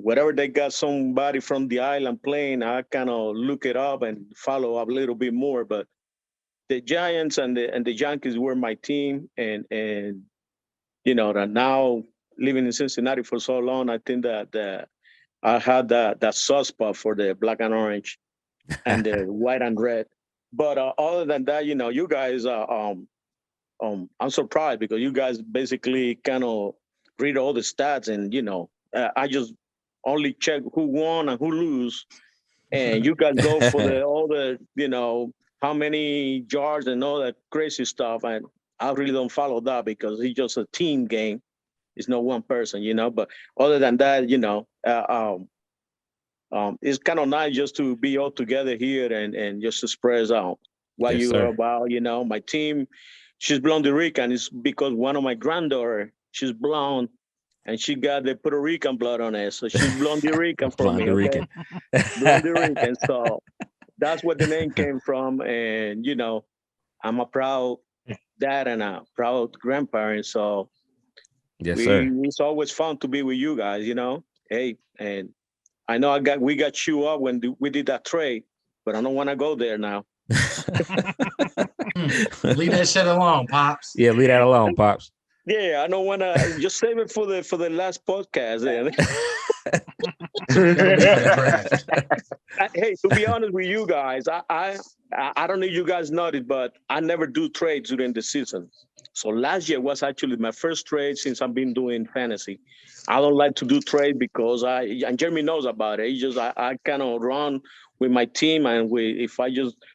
[SPEAKER 11] whatever they got somebody from the island playing, I kind of look it up and follow up a little bit more. But the Giants and the Yankees were my team, and that now living in Cincinnati for so long, I think that I had that soft spot for the black and orange and the white and red. But other than that, you guys I'm surprised because you guys basically kind of read all the stats, and I just only check who won and who lose, and you guys go for all the how many yards and all that crazy stuff, and I really don't follow that because it's just a team game. It's not one person, But other than that, it's kind of nice just to be all together here and just to express out what you are about. My team. She's blonde Rican. It's because one of my granddaughter, she's blonde, and she got the Puerto Rican blood on her. So she's blonde Rican for me, okay? Blonde Rican. So that's where the name came from. And, I'm a proud dad and a proud grandparent. So it's always fun to be with you guys, Hey, and I know we got you up when we did that trade, but I don't want to go there now.
[SPEAKER 8] Leave that shit alone, Pops.
[SPEAKER 3] Yeah, leave that alone, Pops.
[SPEAKER 11] Yeah, I don't want to just save it for the last podcast. Hey, to be honest with you guys, I don't know if you guys noticed, but I never do trades during the season. So last year was actually my first trade since I've been doing fantasy. I don't like to do trade because and Jeremy knows about it. It's just I kind of run with my team, and if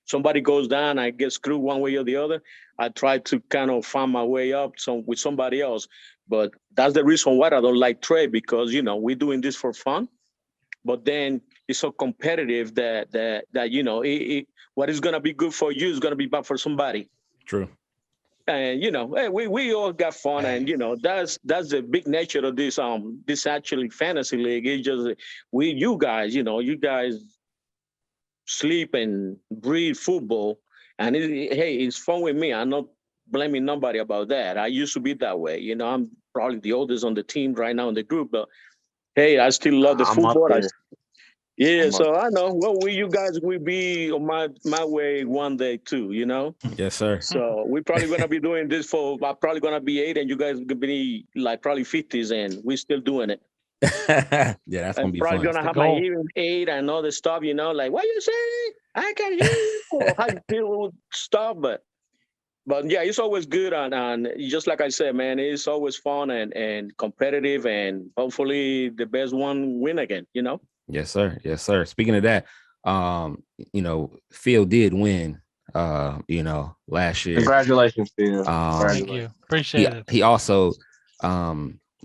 [SPEAKER 11] somebody goes down, I get screwed one way or the other. I try to kind of find my way up with somebody else. But that's the reason why I don't like trade, because we're doing this for fun. But then it's so competitive that what is gonna be good for you is gonna be bad for somebody.
[SPEAKER 3] True.
[SPEAKER 11] And hey, we all got fun, and that's the big nature of this actually fantasy league. It's just you guys sleep and breathe football, and it's fun with me. I'm not blaming nobody about that. I used to be that way. I'm probably the oldest on the team right now in the group, but hey, I still love the football. So I know. Well, you guys will be on my way one day too,
[SPEAKER 3] Yes, sir.
[SPEAKER 11] So we're probably gonna be doing this for probably gonna be 8, and you guys gonna be like probably 50s, and we're still doing it.
[SPEAKER 3] Yeah, that's gonna be
[SPEAKER 11] probably
[SPEAKER 3] fun.
[SPEAKER 11] gonna have my hearing aid and all the stuff, like what you say? I can hear you. Or how you deal with stuff, but yeah, it's always good, and just like I said, man, it's always fun and competitive, and hopefully the best one win again.
[SPEAKER 3] Yes, sir. Yes, sir. Speaking of that, Phil did win. Last year.
[SPEAKER 6] Congratulations, Phil.
[SPEAKER 5] Thank you. Appreciate it.
[SPEAKER 3] He also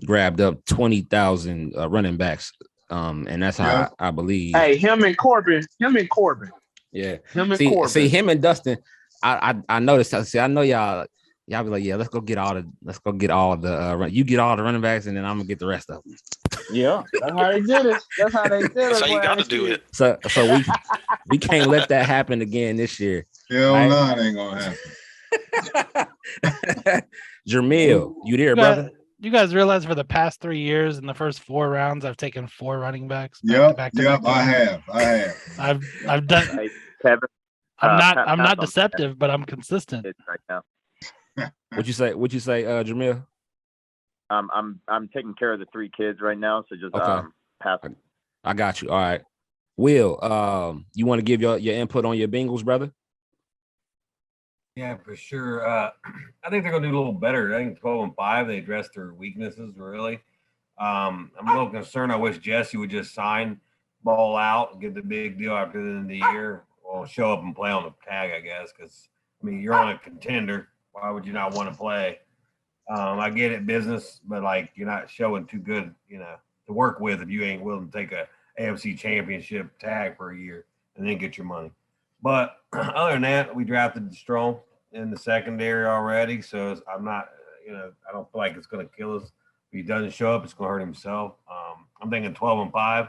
[SPEAKER 3] grabbed up 20,000 running backs. And that's how I believe.
[SPEAKER 6] Hey, him and Corbin.
[SPEAKER 3] Yeah.
[SPEAKER 6] Corbin.
[SPEAKER 3] See him and Dustin. I noticed. I know y'all be like, yeah, let's go get all the you get all the running backs, and then I'm gonna get the rest of them.
[SPEAKER 6] Yeah, that's how they did it.
[SPEAKER 9] That's how you got to do it.
[SPEAKER 3] So we can't let that happen again this year.
[SPEAKER 4] Hell no, it ain't gonna
[SPEAKER 3] happen. Jamil, you there, brother?
[SPEAKER 5] You guys realize for the past 3 years, in the first 4 rounds, I've taken 4 running backs.
[SPEAKER 4] Yep, I have.
[SPEAKER 5] I've done.
[SPEAKER 12] Hey, Kevin,
[SPEAKER 5] I'm not deceptive, but I'm consistent.
[SPEAKER 12] Right now.
[SPEAKER 3] What'd you say, Jamil?
[SPEAKER 12] I'm taking care of the 3 kids right now, so just pass.
[SPEAKER 3] I got you. All right. Will, you want to give your input on your Bengals, brother?
[SPEAKER 10] Yeah, for sure. I think they're going to do a little better. I think 12-5, they addressed their weaknesses, really. I'm a little concerned. I wish Jesse would just sign, ball out, get the big deal after the end of the year. Well, show up and play on the tag, I guess, because, I mean, you're on a contender. Why would you not want to play? I get it, business, but, like, you're not showing too good, to work with if you ain't willing to take a AFC championship tag for a year and then get your money. But other than that, we drafted Strong in the secondary already, so I'm not, I don't feel like it's going to kill us. If he doesn't show up, it's going to hurt himself. I'm thinking 12-5.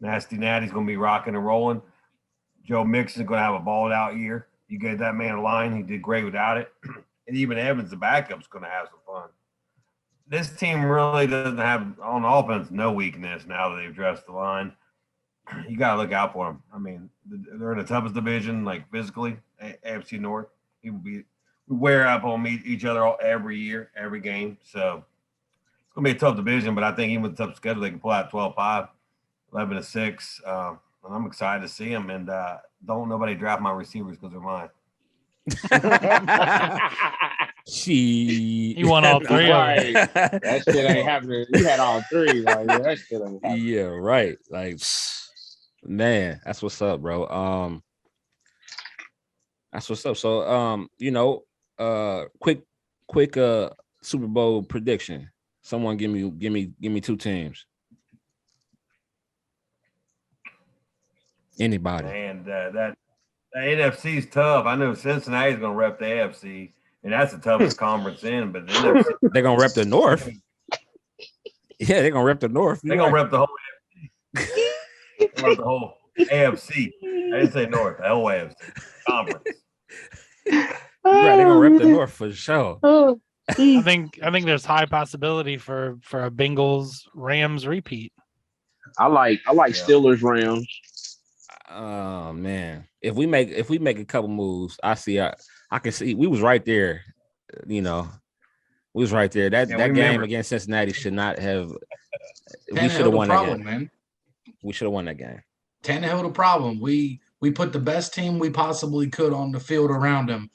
[SPEAKER 10] Nasty Natty's going to be rocking and rolling. Joe Mixon's going to have a balled out year. You gave that man a line. He did great without it. And even Evans, the backup's going to have some fun. This team really doesn't have, on offense, no weakness now that they've dressed the line. You got to look out for them. I mean, they're in the toughest division, like physically, AFC North. We wear up on each other every year, every game. So it's going to be a tough division, but I think even with the tough schedule, they can pull out 12-5, 11-6. And I'm excited to see them. And don't nobody draft my receivers because they're mine.
[SPEAKER 5] He won all three.
[SPEAKER 6] Right. That shit ain't happening. You had all three. Like, that shit ain't happening.
[SPEAKER 3] Yeah, right. Like, man, that's what's up, bro. That's what's up. So, quick Super Bowl prediction. Someone give me two teams. Anybody?
[SPEAKER 10] Man, that NFC is tough. I know Cincinnati's going to rep the AFC, and that's the toughest conference in. But the NFC,
[SPEAKER 3] they're going to rep the North. Yeah, they're going to rep the North.
[SPEAKER 10] They're going to rep the whole AFC. The whole AFC. I didn't say North. The whole AFC conference.
[SPEAKER 3] Right, they're going to rep the North for sure.
[SPEAKER 5] I think there's high possibility for a Bengals Rams repeat.
[SPEAKER 6] I like Steelers Rams.
[SPEAKER 3] Oh man, if we make a couple moves, I can see we was right there. We was right there. That game against Cincinnati should not have. We should have won that game, man. We should have won that game.
[SPEAKER 8] Tannehill the problem. We put the best team we possibly could on the field around him,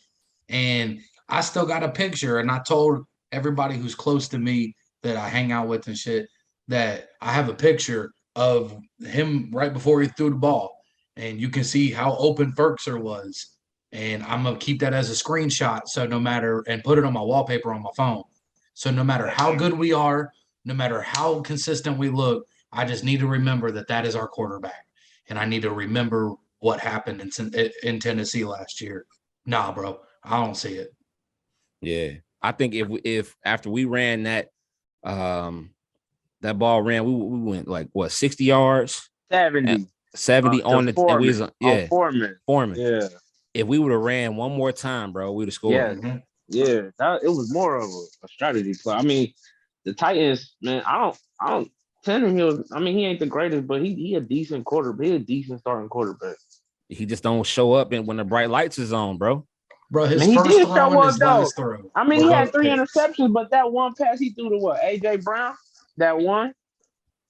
[SPEAKER 8] and I still got a picture. And I told everybody who's close to me that I hang out with and shit that I have a picture of him right before he threw the ball. And you can see how open Ferkser was. And I'm going to keep that as a screenshot. So and put it on my wallpaper on my phone. So no matter how good we are, no matter how consistent we look, I just need to remember that is our quarterback. And I need to remember what happened in Tennessee last year. Nah, bro, I don't see it.
[SPEAKER 3] Yeah. I think if after we ran that ball ran, we went like 60 yards? 70 on the Foreman. Foreman.
[SPEAKER 6] Yeah.
[SPEAKER 3] If we would have ran one more time, bro, we'd have scored.
[SPEAKER 6] Yeah. Mm-hmm. Yeah. It was more of a strategy play. I mean, the Titans, man, I don't Tannehill, I mean, he ain't the greatest, but he a decent quarterback. He a decent starting quarterback.
[SPEAKER 3] He just don't show up when the bright lights is on, bro.
[SPEAKER 8] Bro, his first throw and his last throw.
[SPEAKER 6] I mean, he had 3 interceptions, but that one pass he threw to what? AJ Brown? That one?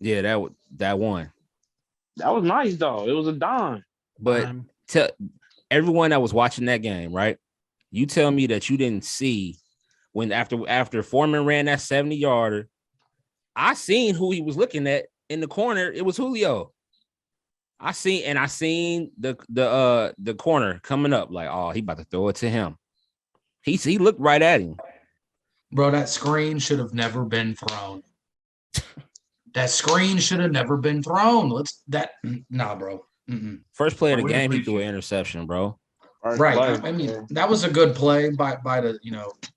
[SPEAKER 3] Yeah, that one.
[SPEAKER 6] That was nice though. It was a dime.
[SPEAKER 3] But tell everyone that was watching that game, right? You tell me that you didn't see when after Foreman ran that 70-yarder, I seen who he was looking at in the corner. It was Julio. I seen the corner coming up like, oh, he about to throw it to him. He looked right at him.
[SPEAKER 8] Bro, that screen should have never been thrown. That screen should have never been thrown. Nah, bro. Mm-mm.
[SPEAKER 3] First play of the game, he threw an interception, bro.
[SPEAKER 8] Right. I mean, that was a good play by the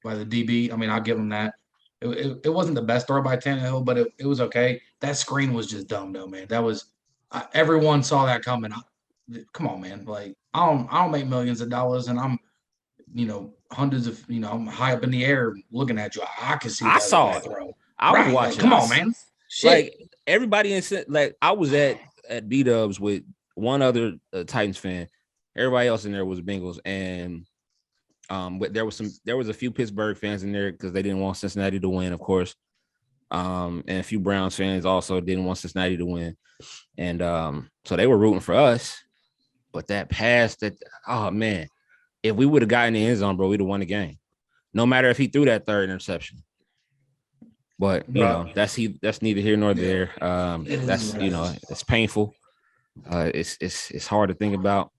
[SPEAKER 8] DB. I mean, I'll give him that. It wasn't the best throw by Tannehill, but it was okay. That screen was just dumb, though, man. That was everyone saw that coming. Come on, man. Like I don't make millions of dollars, and I'm, hundreds of, I'm high up in the air looking at you. I can see.
[SPEAKER 3] I saw it.
[SPEAKER 8] Throw.
[SPEAKER 3] I was watching.
[SPEAKER 8] Come on, man. Shit.
[SPEAKER 3] Like everybody I was at B-Dubs with one other Titans fan. Everybody else in there was Bengals, and but there was a few Pittsburgh fans in there because they didn't want Cincinnati to win, of course. And a few Browns fans also didn't want Cincinnati to win, and so they were rooting for us. But that pass, oh man, if we would have gotten the end zone, bro, we'd have won the game. No matter if he threw that third interception. But you know, that's neither here nor there. That's it's painful. It's hard to think about.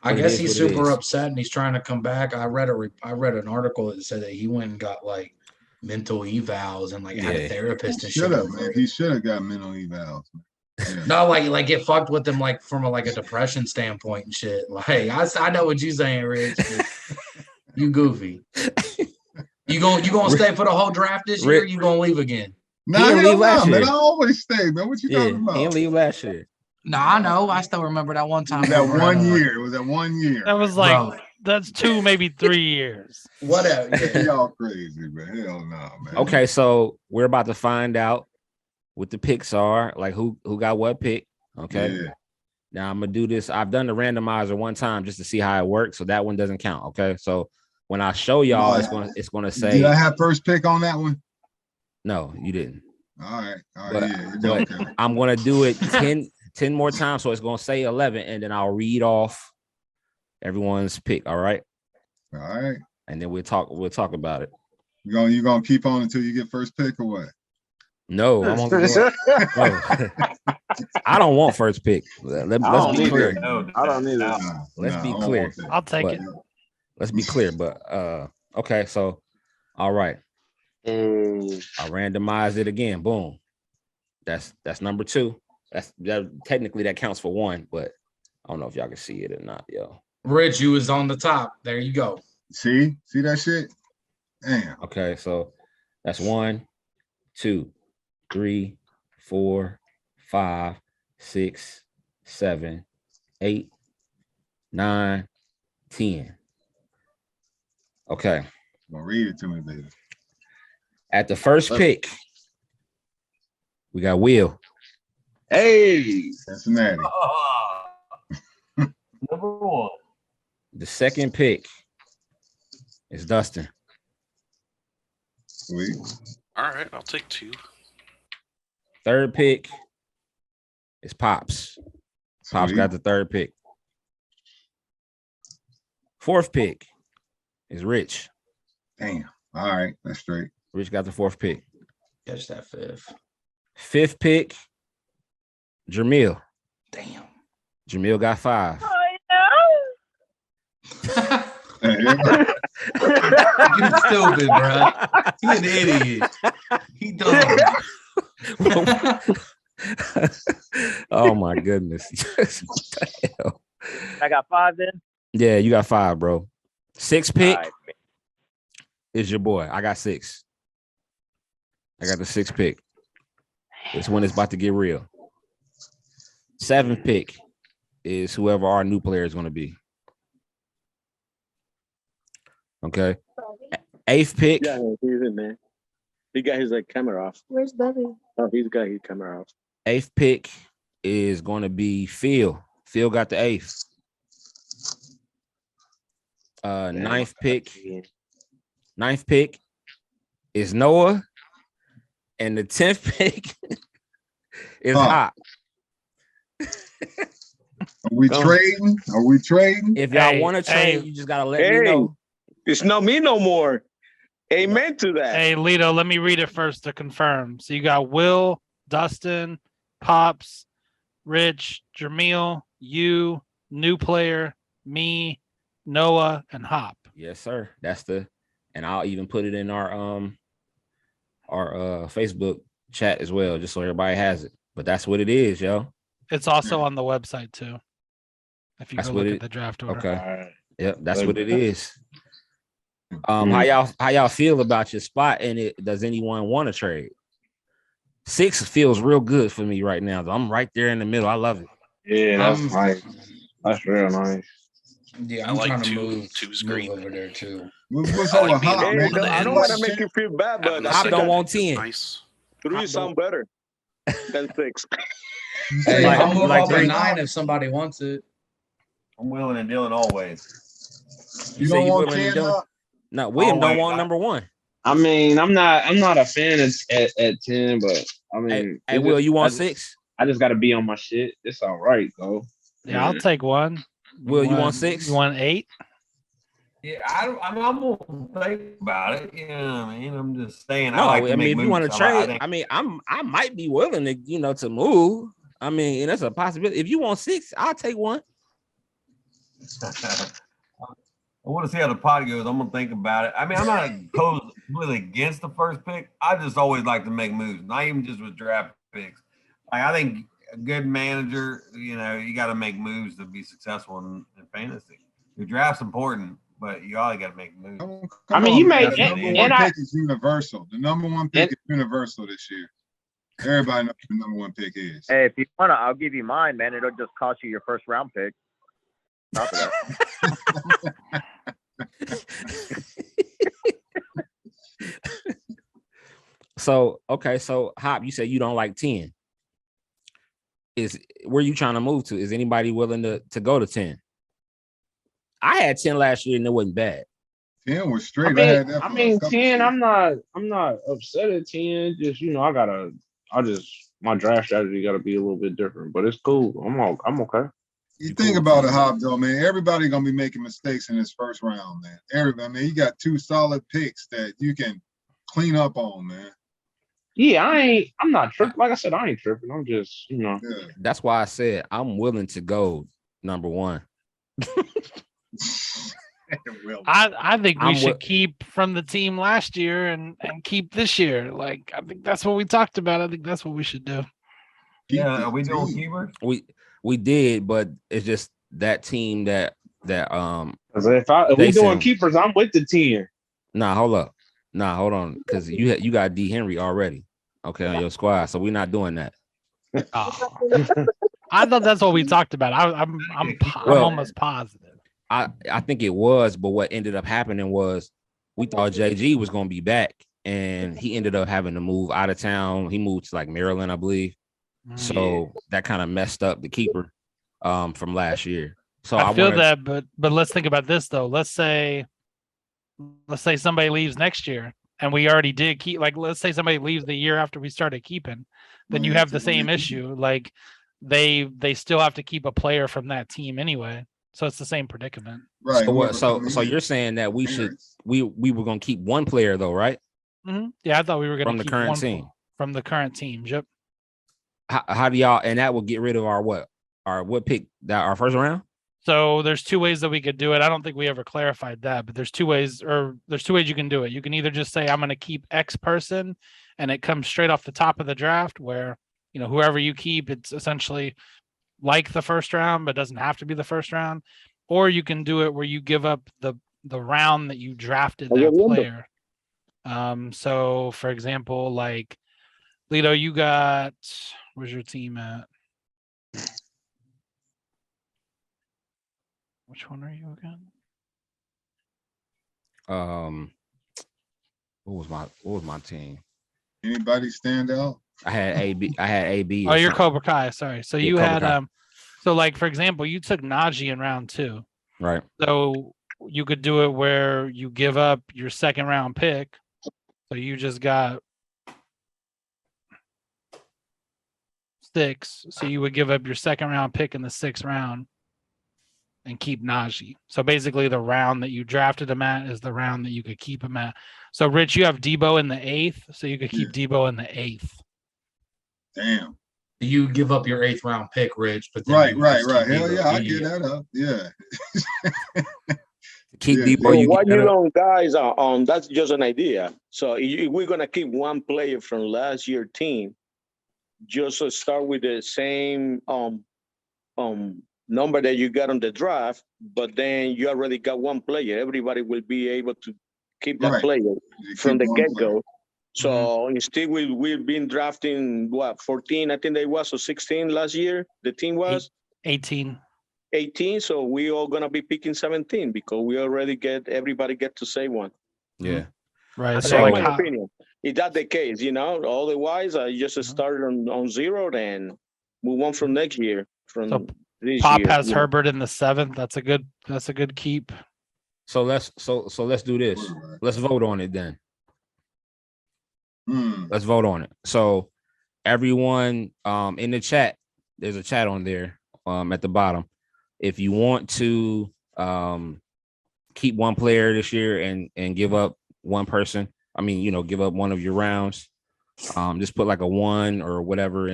[SPEAKER 8] I guess he's super upset and he's trying to come back. I read an article that said that he went and got like mental evals and like had a therapist and shit.
[SPEAKER 4] Man. He should have got mental evals.
[SPEAKER 8] Yeah. No, like it fucked with him like from a depression standpoint and shit. Like I know what you're saying, Rich. You goofy. You gonna stay for the whole draft this year? Or you gonna leave again?
[SPEAKER 4] Nah, he didn't leave last year. Man, I always stay, man. What you talking about?
[SPEAKER 3] He didn't leave last year.
[SPEAKER 8] No, I know. I still remember that one time.
[SPEAKER 4] That 1 year. It was that 1 year.
[SPEAKER 5] That was like that's 2, maybe 3 years.
[SPEAKER 8] Whatever. Yeah.
[SPEAKER 4] Y'all crazy, man. Hell no, man.
[SPEAKER 3] Okay, so we're about to find out what the picks are, like who got what pick. Okay. Yeah. Now I'm gonna do this. I've done the randomizer one time just to see how it works, so that one doesn't count. Okay, so when I show y'all, it's gonna say.
[SPEAKER 4] Did I have first pick on that one?
[SPEAKER 3] No, you didn't.
[SPEAKER 4] All right.
[SPEAKER 3] But I'm gonna do it 10 more times, so it's gonna say 11, and then I'll read off everyone's pick. All right.
[SPEAKER 4] All right.
[SPEAKER 3] And then we'll talk about it.
[SPEAKER 4] You gonna keep on until you get first pick or what?
[SPEAKER 3] No, I'm on I don't want first pick. Let's be clear.
[SPEAKER 6] No, I don't need it.
[SPEAKER 3] Let's be clear.
[SPEAKER 5] I'll take it.
[SPEAKER 3] Let's be clear. But okay, so all right. I randomized it again. Boom. That's number 2. Technically that counts for 1, but I don't know if y'all can see it or not, yo.
[SPEAKER 8] Rich, you was on the top. There you go.
[SPEAKER 4] See that shit? Damn.
[SPEAKER 3] Okay, so that's 1, 2, 3, 4, 5, 6, 7, 8, 9, 10. Okay.
[SPEAKER 4] Well, read it to me, baby.
[SPEAKER 3] At the first pick, we got Will.
[SPEAKER 6] Hey,
[SPEAKER 4] Cincinnati.
[SPEAKER 10] Number 1.
[SPEAKER 3] The second pick is Dustin.
[SPEAKER 4] Sweet.
[SPEAKER 9] All right, I'll take 2.
[SPEAKER 3] Third pick is Pops. Pops got the third pick. Fourth pick is Rich.
[SPEAKER 4] Damn. All right, that's straight.
[SPEAKER 3] Rich got the 4th pick.
[SPEAKER 8] Catch that 5th.
[SPEAKER 3] 5th pick, Jamil.
[SPEAKER 8] Damn.
[SPEAKER 3] Jamil got 5.
[SPEAKER 8] You stupid, bro. He an idiot. He dumb.
[SPEAKER 3] Oh my goodness.
[SPEAKER 12] I got 5 then?
[SPEAKER 3] Yeah, you got 5, bro. 6th pick is your boy. I got 6. I got the 6th pick. This one is about to get real. 7th pick is whoever our new player is going to be. Okay. 8th pick.
[SPEAKER 11] Yeah, he's in there. He got his camera off. Where's Bubby? Oh, he's got his camera off.
[SPEAKER 3] 8th pick is going to be Phil. Phil got the 8th. 9th pick. 9th pick is Noah. And the 10th pick is Hop.
[SPEAKER 4] Are we trading? Are we trading?
[SPEAKER 3] If y'all want to trade, you just gotta let me know.
[SPEAKER 11] It's not me no more. Amen to that.
[SPEAKER 5] Hey, Lito, let me read it first to confirm. So you got Will, Dustin, Pops, Rich, Jamil, you, new player, me, Noah, and Hop.
[SPEAKER 3] Yes, sir. And I'll even put it in our Facebook chat as well, just so everybody has it. But that's what it is, yo.
[SPEAKER 5] It's also on the website too. If you go look at the draft order.
[SPEAKER 3] Okay. Yep, that's what it is. How y'all feel about your spot in it? Does anyone want to trade? 6 feels real good for me right now. I'm right there in the middle. I love it.
[SPEAKER 6] Yeah, that's nice. That's real nice.
[SPEAKER 8] Yeah, I'm trying to move
[SPEAKER 9] 2's great
[SPEAKER 8] over there too.
[SPEAKER 4] What's over Hop, man?
[SPEAKER 11] I don't want to make you feel bad, but
[SPEAKER 3] Hop don't want 10.
[SPEAKER 9] Nice.
[SPEAKER 11] 3 sound better than 6.
[SPEAKER 8] Hey, I'll move over 9 if somebody wants it.
[SPEAKER 10] I'm willing and dealing always.
[SPEAKER 4] You don't want 10?
[SPEAKER 3] No, William don't want number 1.
[SPEAKER 6] I mean, I'm not a fan at 10, but I mean,
[SPEAKER 3] hey Will, you want 6?
[SPEAKER 6] I just got to be on my shit. It's all right though.
[SPEAKER 5] Yeah, I'll take 1.
[SPEAKER 3] Will, you want 6?
[SPEAKER 5] You want 8?
[SPEAKER 10] Yeah, I'm gonna think about it. You know what I mean? I'm just saying.
[SPEAKER 3] No,
[SPEAKER 10] I like to make
[SPEAKER 3] if you
[SPEAKER 10] moves.
[SPEAKER 3] want to trade, I might be willing to, to move. I mean, and that's a possibility. If you want 6, I'll take one.
[SPEAKER 10] I want to see how the pot goes. I'm gonna think about it. I mean, I'm not opposed really against the first pick. I just always like to make moves, not even just with draft picks. Like I think a good manager, you got to make moves to be successful in fantasy. Your draft's important, but you all got to make moves.
[SPEAKER 4] The number one pick is universal. The number one pick is universal this year. Everybody knows the number one pick is.
[SPEAKER 12] Hey, if you want to, I'll give you mine, man. It'll just cost you your first round pick. Top of that.
[SPEAKER 3] So Hop, you said you don't like 10. Is where you trying to move to? Is anybody willing to go to 10? I had 10 last year and it wasn't bad.
[SPEAKER 4] 10 was straight.
[SPEAKER 6] I mean 10. I'm not upset at 10. Just my draft strategy got to be a little bit different, but it's cool. I'm okay.
[SPEAKER 4] You think about it, Hop, though, man. Everybody gonna be making mistakes in this first round, man. Everybody, man. You got 2 solid picks that you can clean up on, man.
[SPEAKER 6] Yeah, I'm not tripping. Like I said, I ain't tripping. I'm just,
[SPEAKER 4] Yeah.
[SPEAKER 3] That's why I said I'm willing to go number 1.
[SPEAKER 5] I think we should keep from the team last year and keep this year. Like I think that's what we talked about. I think that's what we should do.
[SPEAKER 10] Yeah, are we doing keepers?
[SPEAKER 3] We did, but it's just that team that
[SPEAKER 6] if we doing keepers, I'm with the 10.
[SPEAKER 3] Nah, hold on, because you got D Henry already, okay, on your squad, so we're not doing that.
[SPEAKER 5] I thought that's what we talked about. I'm almost positive.
[SPEAKER 3] I think it was, but what ended up happening was we thought JG was going to be back, and he ended up having to move out of town. He moved to like Maryland, I believe. So that kind of messed up the keeper from last year. So
[SPEAKER 5] I feel that, but let's think about this though. Let's say somebody leaves next year, and we already did keep. Like, let's say somebody leaves the year after we started keeping, then you have the same issue. Like, they still have to keep a player from that team anyway. So it's the same predicament.
[SPEAKER 4] Right.
[SPEAKER 3] So you're saying that we were gonna keep one player though, right?
[SPEAKER 5] Mm-hmm. Yeah, I thought we were gonna
[SPEAKER 3] keep the current team.
[SPEAKER 5] From the current team. Yep.
[SPEAKER 3] How do y'all, and that will get rid of our pick, that our first round?
[SPEAKER 5] So there's 2 ways that we could do it. I don't think we ever clarified that, but there's 2 ways you can do it. You can either just say I'm going to keep X person, and it comes straight off the top of the draft, where whoever you keep, it's essentially like the first round, but doesn't have to be the first round. Or you can do it where you give up the round that you drafted that player. So for example, like Lito, you got, where's your team at? Which one are you again?
[SPEAKER 3] What was my team?
[SPEAKER 4] Anybody stand out?
[SPEAKER 3] I had AB.
[SPEAKER 5] Oh, you're Cobra Kai. Sorry. So you had so like for example, you took Najee in round 2.
[SPEAKER 3] Right.
[SPEAKER 5] So you could do it where you give up your second round pick. So you just got 6. So you would give up your second round pick in the 6th round and keep Najee. So basically the round that you drafted him at is the round that you could keep him at. So Rich, you have Debo in the 8th, so you could keep Debo in the 8th.
[SPEAKER 4] Damn.
[SPEAKER 8] You give up your 8th round pick, Rich, but then
[SPEAKER 4] right. Hell yeah, I get that up. Yeah.
[SPEAKER 3] Keep Debo.
[SPEAKER 11] What you don't, guys, that's just an idea. So if we're gonna keep one player from last year's team, just start with the same number that you got on the draft, but then you already got one player. Everybody will be able to keep that player from the get-go. So instead, we've been drafting 14, I think they was, or 16 last year. The team was
[SPEAKER 5] 18.
[SPEAKER 11] 18. So we all gonna be picking 17 because we already everybody get to say one.
[SPEAKER 3] Yeah.
[SPEAKER 5] Right.
[SPEAKER 11] That's
[SPEAKER 5] So
[SPEAKER 11] my opinion. Is that the case? Otherwise, I just start on 0 and move on from next year.
[SPEAKER 5] Pop has Herbert in the 7th. That's a good keep.
[SPEAKER 3] So let's do this. Let's vote on it then. Let's vote on it. So everyone in the chat, there's a chat on there at the bottom. If you want to keep one player this year and give up one person. I mean, give up one of your rounds. Just put like a 1 or whatever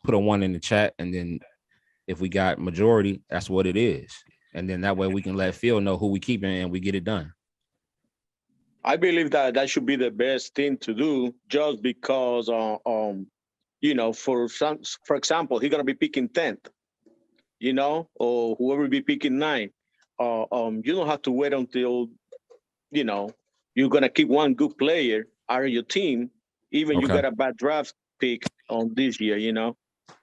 [SPEAKER 3] put a 1 in the chat, and then if we got majority, that's what it is. And then that way we can let Phil know who we keeping and we get it done.
[SPEAKER 11] I believe that should be the best thing to do, just because, for example, he's gonna be picking 10th, or whoever be picking 9. You don't have to wait until, you're gonna keep one good player out of your team, even you got a bad draft pick on this year.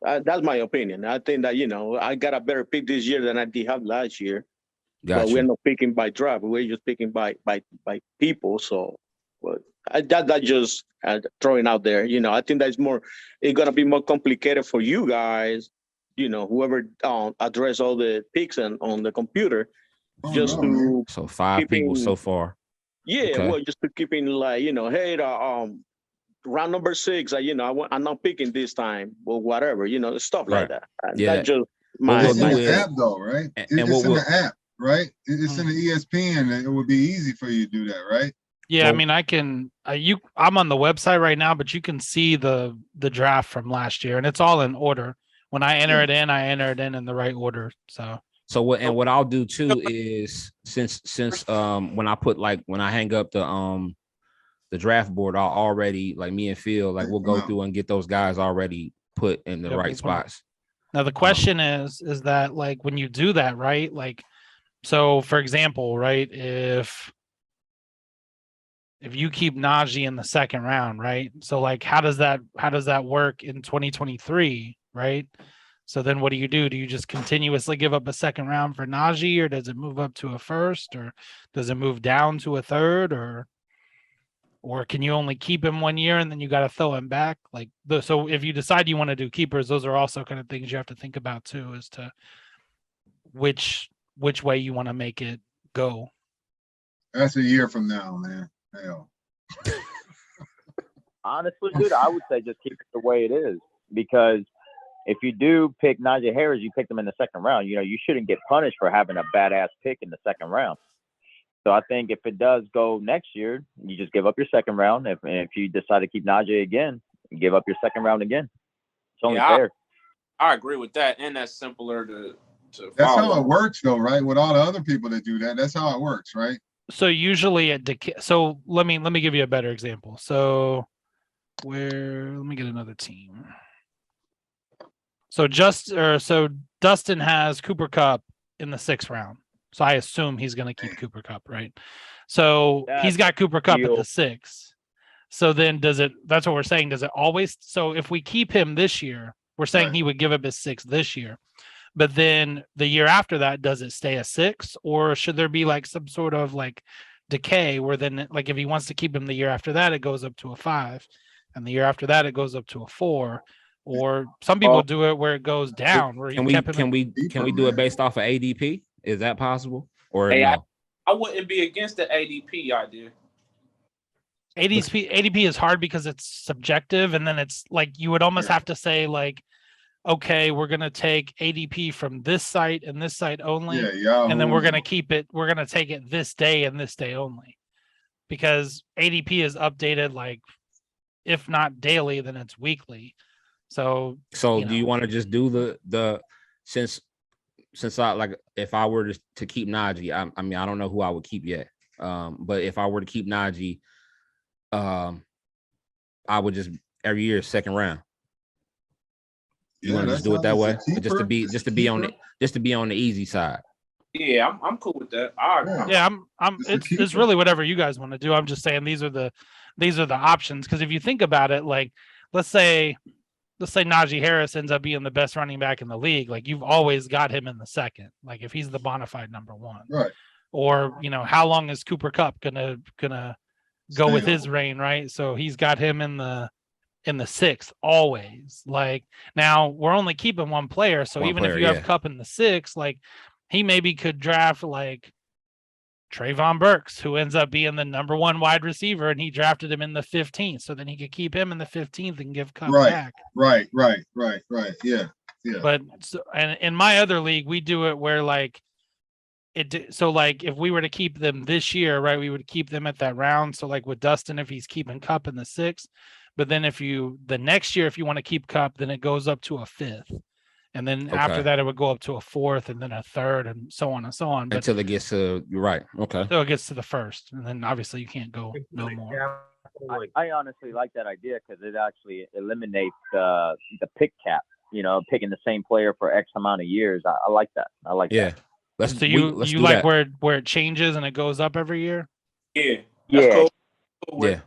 [SPEAKER 11] That's my opinion. I think that I got a better pick this year than I did have last year. But we're not picking by draft. We're just picking by people. So, that just throwing out there. I think that's it's gonna be more complicated for you guys. Whoever address all the picks on the computer,
[SPEAKER 3] So 5 people so far.
[SPEAKER 11] Yeah, well, just to keeping like hey, round number 6. I'm not picking this time or whatever. Stuff like that.
[SPEAKER 3] Yeah.
[SPEAKER 11] That's just
[SPEAKER 4] it's in the app though, right? It's in the app. Right, it's in the ESPN. It would be easy for you to do that, right?
[SPEAKER 5] Yeah, I mean, I can. I'm on the website right now, but you can see the draft from last year, and it's all in order. When I enter it in, I enter it in the right order. So
[SPEAKER 3] what I'll do too is since when I hang up the draft board, I'll already, like, me and Phil, like, we'll go through and get those guys already put in the right spots.
[SPEAKER 5] Now the question is that, like, when you do that, right, like. So, for example, right, if you keep Najee in the second round, right? So, like, how does that work in 2023, right? So then what do you do? Do you just continuously give up a second round for Najee, or does it move up to a first, or does it move down to a third, or can you only keep him 1 year and then you got to throw him back? So if you decide you want to do keepers, those are also kind of things you have to think about too, as to which way you want to make it go.
[SPEAKER 4] That's a year from now, man. Hell.
[SPEAKER 12] Honestly, dude, I would say just keep it the way it is, because if you do pick Najee Harris, you picked him in the second round. You shouldn't get punished for having a badass pick in the second round. So I think if it does go next year, you just give up your second round. If you decide to keep Najee again, you give up your second round again. It's only fair.
[SPEAKER 13] I agree with that, and that's simpler to
[SPEAKER 4] that's
[SPEAKER 13] follow.
[SPEAKER 4] how it works though, right? With all the other people that do that, that's how it works, right?
[SPEAKER 5] So usually so let me give you a better example. So let me get another team. So Dustin has Cooper Kupp in the 6th round. So I assume he's going to keep Cooper Kupp, right? So he's got Cooper Kupp at the 6th. So then that's what we're saying. Does it always, so if we keep him this year, we're saying he would give up his 6th this year. But then the year after that, does it stay a 6, or should there be like some sort of like decay where then, like, if he wants to keep him the year after that, it goes up to a 5, and the year after that it goes up to a 4, or some people do it where it goes down. Where
[SPEAKER 3] can we do it based off of ADP? Is that possible? Or no?
[SPEAKER 13] I wouldn't be against the ADP idea.
[SPEAKER 5] ADP is hard because it's subjective, and then it's like you would almost have to say, like, okay, we're going to take ADP from this site and this site only. And then we're going to keep it. We're going to take it this day and this day only, because ADP is updated, like, if not daily, then it's weekly. So
[SPEAKER 3] do you want to just do the since I, like, if I were to keep Najee, I mean, I don't know who I would keep yet. But if I were to keep Najee, I would just every year 2nd round. You want to just do it that way, just to be on the easy side.
[SPEAKER 13] Yeah, I'm cool with that.
[SPEAKER 5] It's really whatever you guys want to do. I'm just saying these are the options, because if you think about it, like, let's say Najee Harris ends up being the best running back in the league, like, you've always got him in the 2nd, like, if he's the bona fide number 1,
[SPEAKER 4] right?
[SPEAKER 5] Or how long is Cooper Kupp gonna go with his reign, right? So he's got him in the 6th always. Like, now we're only keeping one player, so even if you have Kupp in the 6th, like, he maybe could draft like Trayvon Burks, who ends up being the number 1 wide receiver, and he drafted him in the 15th, so then he could keep him in the 15th and give Kupp back.
[SPEAKER 4] Right. Yeah.
[SPEAKER 5] But and in my other league, we do it where, like, So like if we were to keep them this year, right, we would keep them at that round. So like with Dustin, if he's keeping Cup in the 6th, but then the next year, if you want to keep Cup, then it goes up to a 5th. And then after that, it would go up to a 4th and then a 3rd and so on and so on. But
[SPEAKER 3] until it gets to, you're right. Okay.
[SPEAKER 5] So it gets to the 1st. And then obviously you can't go no more.
[SPEAKER 12] I honestly like that idea because it actually eliminates the pick cap, picking the same player for X amount of years. I like that. I like that.
[SPEAKER 5] So you like that. where it changes and it goes up every year?
[SPEAKER 13] Yeah.
[SPEAKER 12] Yeah.
[SPEAKER 13] Cool.
[SPEAKER 3] Yeah.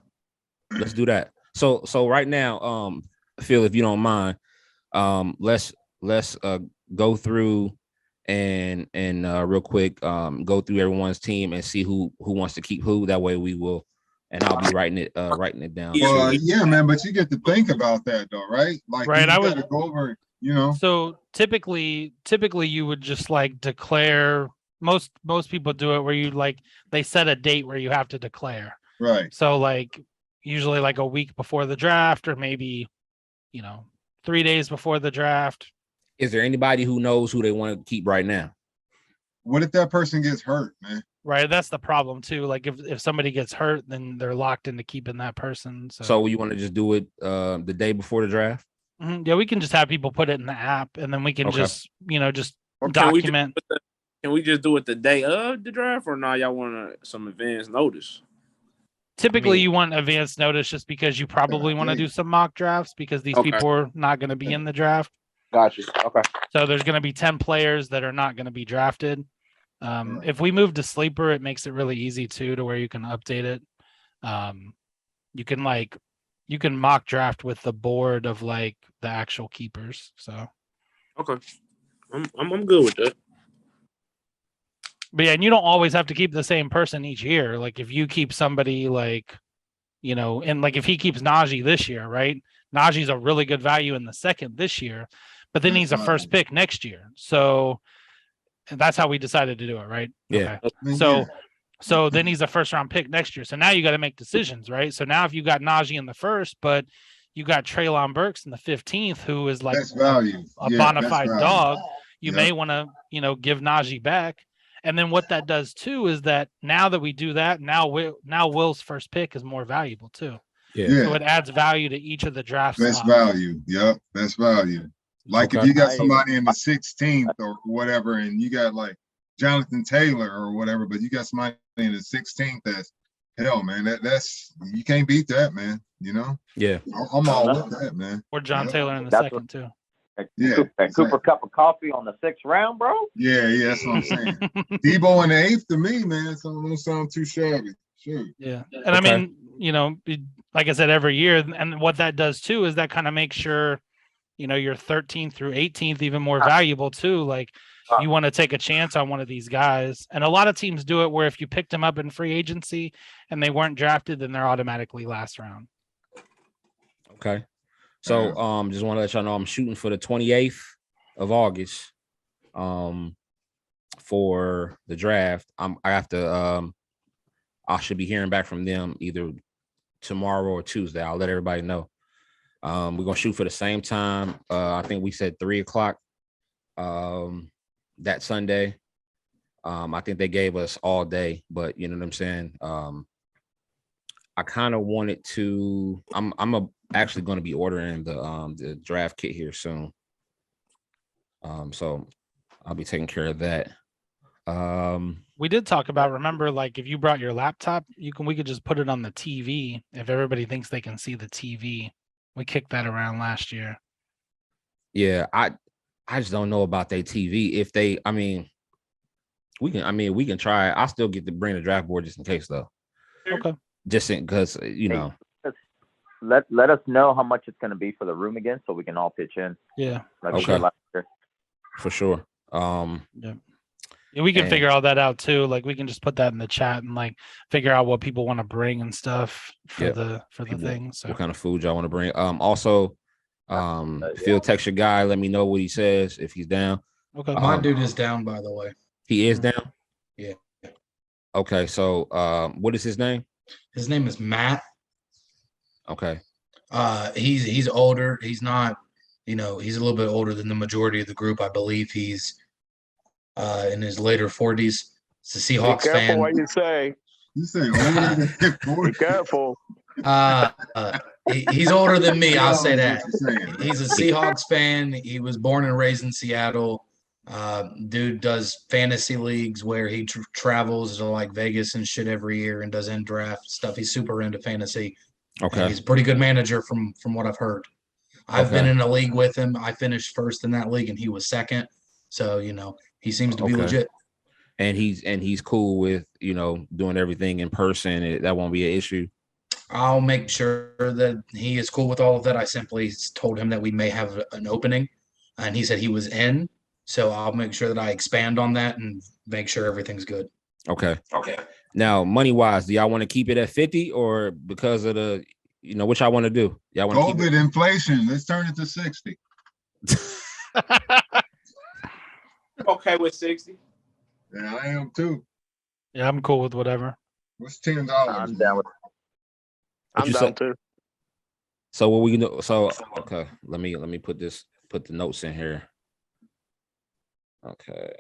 [SPEAKER 3] Let's do that. So right now, Phil, if you don't mind, let's go through and real quick go through everyone's team and see who wants to keep who. That way we will, and I'll be writing it down.
[SPEAKER 4] Well, yeah, man, but you get to think about that though, right? Like,
[SPEAKER 5] right, I would
[SPEAKER 4] go over,
[SPEAKER 5] So typically you would just like declare. Most people do it where you like they set a date where you have to declare.
[SPEAKER 4] Right.
[SPEAKER 5] So like usually like a week before the draft, or maybe 3 days before the draft.
[SPEAKER 3] Is there anybody who knows who they want to keep right now?
[SPEAKER 4] What if that person gets hurt, man?
[SPEAKER 5] Right, that's the problem too. Like if somebody gets hurt, then they're locked into keeping that person.
[SPEAKER 3] So you want to just do it the day before the draft?
[SPEAKER 5] Mm-hmm. Yeah, we can just have people put it in the app, and then we can just document.
[SPEAKER 13] Can we just do it the day of the draft, or now y'all want some advance notice?
[SPEAKER 5] Typically, you want advance notice just because you probably want to do some mock drafts because these people are not going to be in the draft.
[SPEAKER 6] Gotcha. Okay.
[SPEAKER 5] So there's going to be 10 players that are not going to be drafted. If we move to sleeper, it makes it really easy too, to where you can update it. You can mock draft with the board of like the actual keepers. So
[SPEAKER 13] okay, I'm good with that.
[SPEAKER 5] But yeah, and you don't always have to keep the same person each year. Like if you keep somebody like, and like if he keeps Najee this year, right? Najee's a really good value in the 2nd this year, but then he's a first pick next year. So that's how we decided to do it, right?
[SPEAKER 3] Yeah.
[SPEAKER 5] Okay. So then he's a 1st round pick next year. So now you got to make decisions, right? So now if you got Najee in the 1st, but you got Treylon Burks in the 15th, who is like a bona fide dog, you may want to, give Najee back. And then what that does too is that now that we do that, now Will's first pick is more valuable too.
[SPEAKER 3] Yeah.
[SPEAKER 5] So it adds value to each of the drafts.
[SPEAKER 4] Best value. Yep. Best value. Like if you got somebody in the 16th or whatever, and you got like Jonathan Taylor or whatever, but you got somebody in the 16th, that's hell, man. That's you can't beat that, man.
[SPEAKER 3] Yeah.
[SPEAKER 4] I'm all with that, man.
[SPEAKER 5] Or John Taylor in the 2nd too.
[SPEAKER 12] Yeah, Cooper cup of coffee on the 6th round, bro.
[SPEAKER 4] Yeah, that's what I'm saying. Debo in the 8th to me, man. So it don't sound too shabby. Sure.
[SPEAKER 5] Yeah, and I mean, like I said, every year, and what that does too is that kind of makes sure, your 13th through 18th even more valuable too. Like you want to take a chance on one of these guys, and a lot of teams do it where if you picked them up in free agency and they weren't drafted, then they're automatically last round.
[SPEAKER 3] Okay. So just want to let y'all know I'm shooting for the 28th of August for the draft. I should be hearing back from them either tomorrow or Tuesday. I'll let everybody know. We're gonna shoot for the same time. I think we said 3:00 that Sunday. I think they gave us all day, but you know what I'm saying? I kind of wanted to. I'm actually going to be ordering the draft kit here soon. So I'll be taking care of that.
[SPEAKER 5] We did talk about, remember, like if you brought your laptop, we could just put it on the TV if everybody thinks they can see the TV. We kicked that around last year.
[SPEAKER 3] Yeah, I just don't know about their TV. If they, we can try. I'll still get to bring the draft board just in case though.
[SPEAKER 5] Okay.
[SPEAKER 3] Just because
[SPEAKER 12] Let us know how much it's going to be for the room again, so we can all pitch in.
[SPEAKER 5] Yeah.
[SPEAKER 3] Okay. For sure.
[SPEAKER 5] Yeah, we can figure all that out too. Like we can just put that in the chat and like figure out what people want to bring and stuff for the thing. So
[SPEAKER 3] what kind of food y'all want to bring? Also, Phil, text your guy. Let me know what he says if he's down.
[SPEAKER 5] Okay.
[SPEAKER 8] My dude is down, by the way.
[SPEAKER 3] He is down.
[SPEAKER 8] Yeah.
[SPEAKER 3] Okay. So, what is his name?
[SPEAKER 8] His name is Matt.
[SPEAKER 3] Okay.
[SPEAKER 8] He's older. He's not, he's a little bit older than the majority of the group. I believe he's in his later 40s. As a Seahawks
[SPEAKER 11] Be careful
[SPEAKER 8] fan,
[SPEAKER 11] what you say.
[SPEAKER 4] You say older than 40?
[SPEAKER 11] Be careful.
[SPEAKER 8] he's older than me. I'll say that.
[SPEAKER 4] Saying,
[SPEAKER 8] he's a Seahawks fan. He was born and raised in Seattle. Dude does fantasy leagues where he travels to like Vegas and shit every year and does in draft stuff. He's super into fantasy.
[SPEAKER 3] Okay.
[SPEAKER 8] And he's a pretty good manager from what I've heard. I've been in a league with him. I finished first in that league and he was second. So, he seems to be legit.
[SPEAKER 3] And he's cool with, doing everything in person. That won't be an issue.
[SPEAKER 8] I'll make sure that he is cool with all of that. I simply told him that we may have an opening, and he said he was in. So I'll make sure that I expand on that and make sure everything's good.
[SPEAKER 3] Okay. Now, money-wise, do y'all want to keep it at 50 or because of the, what y'all want to do? Y'all want to keep
[SPEAKER 4] COVID, inflation. Let's turn it to 60.
[SPEAKER 13] Okay with 60.
[SPEAKER 4] Yeah, I am too.
[SPEAKER 5] Yeah, I'm cool with whatever.
[SPEAKER 4] What's $10?
[SPEAKER 12] I'm down with.
[SPEAKER 11] I'm down too.
[SPEAKER 3] So what we can do? So okay, let me put the notes in here. Okay.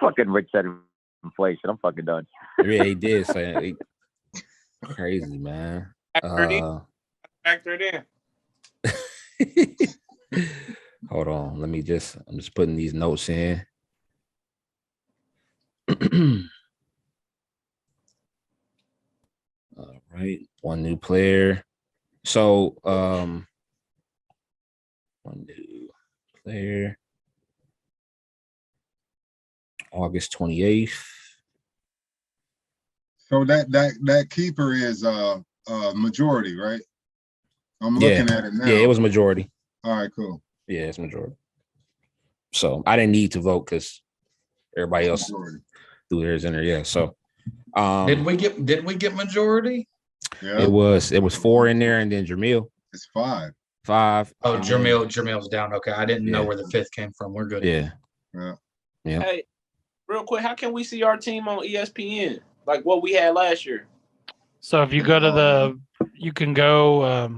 [SPEAKER 12] Fucking Rick said inflation. I'm fucking done.
[SPEAKER 3] Yeah, he did say it. Crazy, man.
[SPEAKER 13] Factor it in.
[SPEAKER 3] Hold on. I'm just putting these notes in. All right. One new player. So, one new player. August 28th.
[SPEAKER 4] So that keeper is majority, right? I'm looking at it now.
[SPEAKER 3] Yeah, it was majority.
[SPEAKER 4] All right, cool.
[SPEAKER 3] Yeah, it's majority. So I didn't need to vote because everybody else threw theirs in there. Yeah. So
[SPEAKER 8] did we get majority?
[SPEAKER 4] Yeah.
[SPEAKER 3] It was 4 in there, and then Jamil.
[SPEAKER 4] It's 5.
[SPEAKER 3] 5.
[SPEAKER 8] Oh, Jamil's down. Okay, I didn't know where the 5th came from. We're good.
[SPEAKER 3] Yeah.
[SPEAKER 13] Hey, real quick, how can we see our team on ESPN like what we had last year?
[SPEAKER 5] So if you go to you can go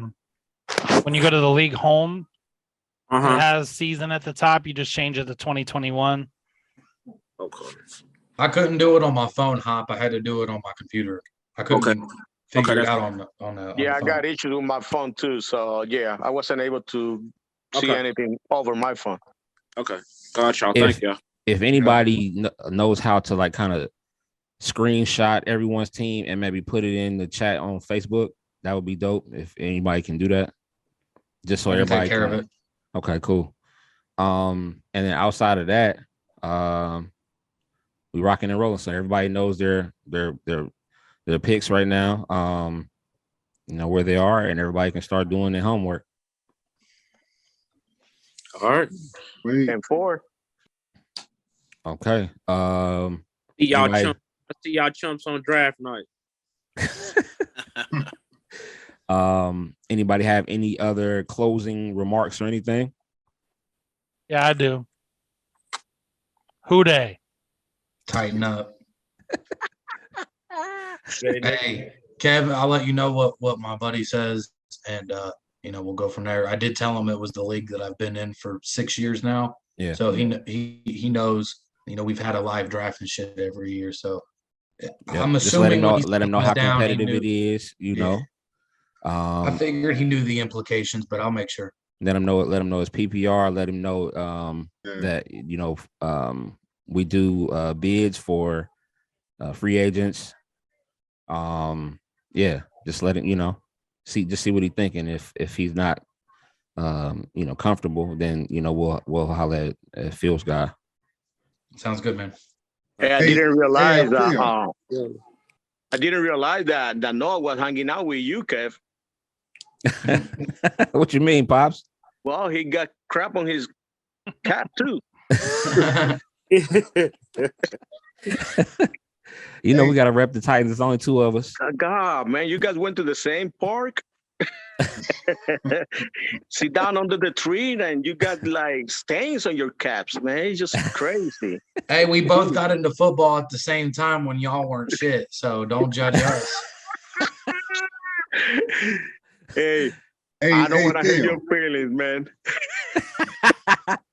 [SPEAKER 5] when you go to the league home, it has season at the top. You just change it to 2021.
[SPEAKER 13] Okay.
[SPEAKER 8] I couldn't do it on my phone, Hop. I had to do it on my computer. I couldn't figure it out on the
[SPEAKER 11] Yeah, I
[SPEAKER 8] phone.
[SPEAKER 11] got issues with my phone too. So yeah, I wasn't able to see anything over my phone.
[SPEAKER 13] Okay. Gotcha. Thank you.
[SPEAKER 3] If anybody knows how to like kind of screenshot everyone's team and maybe put it in the chat on Facebook, that would be dope. If anybody can do that, just so everybody
[SPEAKER 8] take care of it.
[SPEAKER 3] Okay, cool. And then outside of that, we rocking and rolling. So everybody knows their picks right now. Where they are, and everybody can start doing their homework.
[SPEAKER 13] All right.
[SPEAKER 11] 10-4.
[SPEAKER 3] Okay.
[SPEAKER 13] See y'all chumps on draft night.
[SPEAKER 3] Anybody have any other closing remarks or anything?
[SPEAKER 5] Yeah, I do. Who dey?
[SPEAKER 8] Tighten up. Hey, Kev, I'll let you know what my buddy says, and we'll go from there. I did tell him it was the league that I've been in for 6 years now.
[SPEAKER 3] Yeah.
[SPEAKER 8] So he knows. We've had a live draft and shit every year. So I'm assuming
[SPEAKER 3] let him know how competitive it is.
[SPEAKER 8] I figured he knew the implications, but I'll make sure.
[SPEAKER 3] Let him know it's PPR. Let him know that we do bids for free agents. Just let him see what he's thinking. If he's not comfortable, then we'll holler at Phil's guy.
[SPEAKER 8] Sounds good, man.
[SPEAKER 11] Hey, I didn't realize that Noah was hanging out with you, Kev.
[SPEAKER 3] What you mean, Pops?
[SPEAKER 11] Well, he got crap on his cap too.
[SPEAKER 3] We got to rep the Titans. There's only 2 of us.
[SPEAKER 11] God, man, you guys went to the same park? Sit down under the tree and you got like stains on your caps, man. It's just crazy.
[SPEAKER 8] Hey, we both got into football at the same time when y'all weren't shit, so don't judge us.
[SPEAKER 11] Hey, I don't want to hurt your feelings, man.